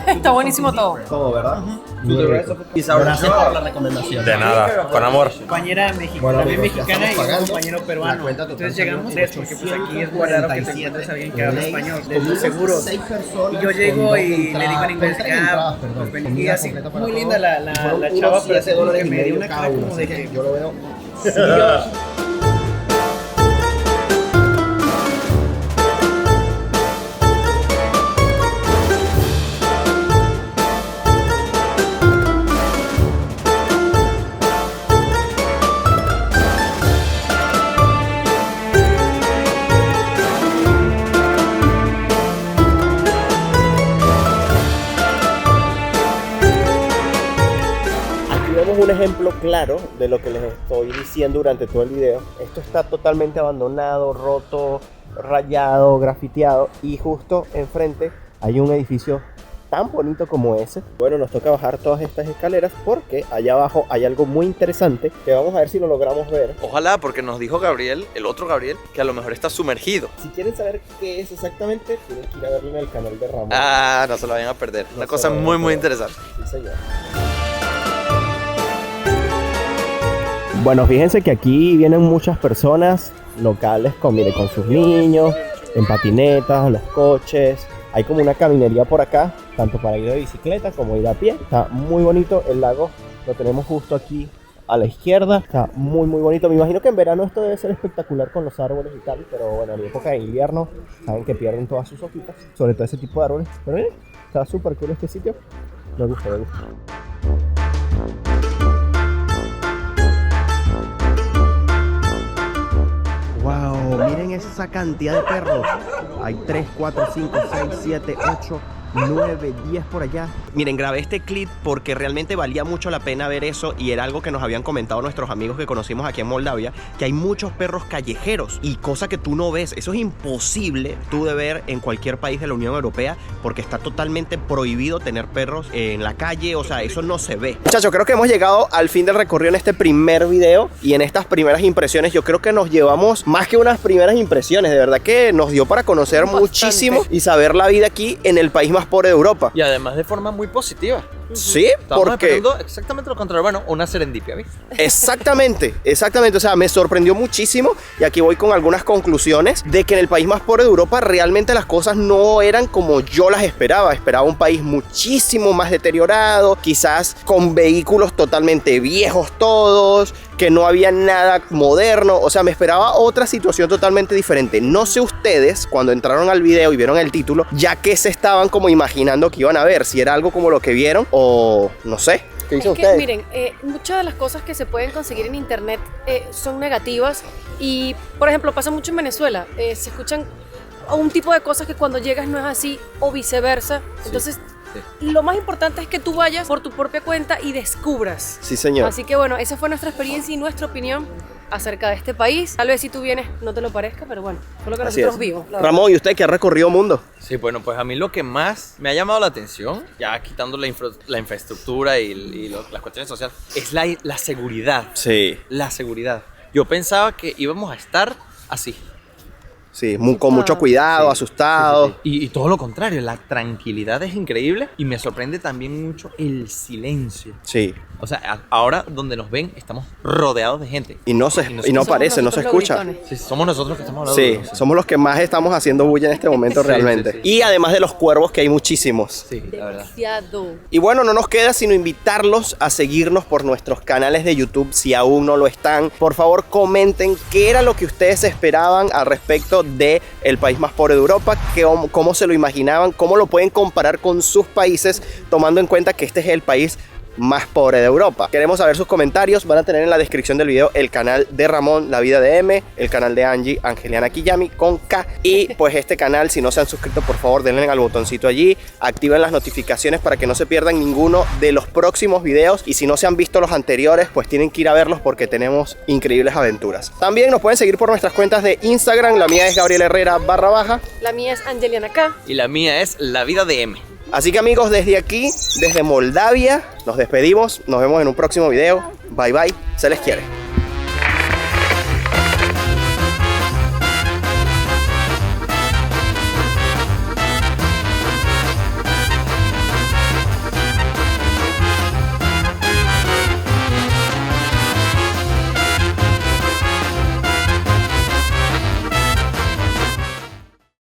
Está buenísimo todo. Todo, ¿verdad? Gracias por la recomendación. De nada, con amor. Compañera también mexicana y un compañero peruano. Entonces llegamos porque pues aquí es muy raro que te encuentres a alguien que habla español, de muy seguros. Y yo llego y le digo en inglés, y así, muy linda la chava, pero hace que me dio una cara como de que yo lo veo. Un ejemplo claro de lo que les estoy diciendo durante todo el video. Esto está totalmente abandonado, roto, rayado, grafiteado, y justo enfrente hay un edificio tan bonito como ese. Bueno, nos toca bajar todas estas escaleras porque allá abajo hay algo muy interesante que vamos a ver si lo logramos ver. Ojalá, porque nos dijo Gabriel, el otro Gabriel, que a lo mejor está sumergido. Si quieren saber qué es exactamente, tienen que ir a verlo en el canal de Ramón. Ah, no se lo vayan a perder. Una cosa muy interesante. Sí, señor. Bueno, fíjense que aquí vienen muchas personas locales con sus niños, en patinetas, los coches. Hay como una caminería por acá, tanto para ir de bicicleta como ir a pie. Está muy bonito, el lago lo tenemos justo aquí a la izquierda. Está muy bonito. Me imagino que en verano esto debe ser espectacular con los árboles y tal, pero bueno, en la época de invierno saben que pierden todas sus hojitas, sobre todo ese tipo de árboles. Pero miren, está súper cool este sitio. Me gusta. Wow, miren esa cantidad de perros. Hay 3, 4, 5, 6, 7, 8, 9, 10 por allá. Miren, grabé este clip porque realmente valía mucho la pena ver eso, y era algo que nos habían comentado nuestros amigos que conocimos aquí en Moldavia, que hay muchos perros callejeros y cosa que tú no ves. Eso es imposible tú de ver en cualquier país de la Unión Europea porque está totalmente prohibido tener perros en la calle. O sea, eso no se ve. Muchachos, creo que hemos llegado al fin del recorrido en este primer video, y en estas primeras impresiones yo creo que nos llevamos más que unas primeras impresiones. De verdad que nos dio para conocer muchísimo y saber la vida aquí en el país más pobre de Europa. Y además de forma muy positiva. Sí, Estábamos porque... esperando exactamente lo contrario. Bueno, una serendipia, ¿viste? Exactamente. O sea, me sorprendió muchísimo, y aquí voy con algunas conclusiones de que en el país más pobre de Europa realmente las cosas no eran como yo las esperaba. Esperaba un país muchísimo más deteriorado, quizás con vehículos totalmente viejos todos, que no había nada moderno. O sea, me esperaba otra situación totalmente diferente. No sé ustedes, cuando entraron al video y vieron el título, ya que se estaban como imaginando que iban a ver, si era algo como lo que vieron o no sé. ¿Qué dicen ustedes? Miren, muchas de las cosas que se pueden conseguir en internet son negativas, y por ejemplo pasa mucho en Venezuela. Se escuchan un tipo de cosas que cuando llegas no es así, o viceversa. Entonces Y lo más importante es que tú vayas por tu propia cuenta y descubras. Sí, señor. Así que bueno, esa fue nuestra experiencia y nuestra opinión acerca de este país. Tal vez si tú vienes no te lo parezca, pero bueno, fue lo que Así nosotros es. vimos. la Ramón, ¿y usted que ha recorrido mundo? Sí, bueno, pues a mí lo que más me ha llamado la atención, ya quitando la infraestructura y las cuestiones sociales, es la seguridad. Sí. La seguridad. Yo pensaba que íbamos a estar así. Sí, con mucho cuidado, asustado. Y todo lo contrario, la tranquilidad es increíble y me sorprende también mucho el silencio. Sí. O sea, ahora donde nos ven estamos rodeados de gente. Y no aparece, no se escucha. Sí, somos nosotros que estamos hablando. Sí, somos los que más estamos haciendo bulla en este momento realmente. sí. Y además de los cuervos, que hay muchísimos. Sí, la verdad. Demasiado. Y bueno, no nos queda sino invitarlos a seguirnos por nuestros canales de YouTube si aún no lo están. Por favor, comenten qué era lo que ustedes esperaban al respecto de el país más pobre de Europa, cómo se lo imaginaban, cómo lo pueden comparar con sus países, tomando en cuenta que este es el país más pobre de Europa. Queremos saber sus comentarios. Van a tener en la descripción del video el canal de Ramón, La Vida de M, el canal de Angie, Angeliana Kiyami con K, y pues este canal, si no se han suscrito, por favor denle al botoncito allí, activen las notificaciones para que no se pierdan ninguno de los próximos videos, y si no se han visto los anteriores, pues tienen que ir a verlos porque tenemos increíbles aventuras. También nos pueden seguir por nuestras cuentas de Instagram. La mía es Gabriel Herrera _. La mía es Angeliana K. Y la mía es La Vida de M. Así que amigos, desde aquí, desde Moldavia, nos despedimos. Nos vemos en un próximo video. Bye bye, se les quiere.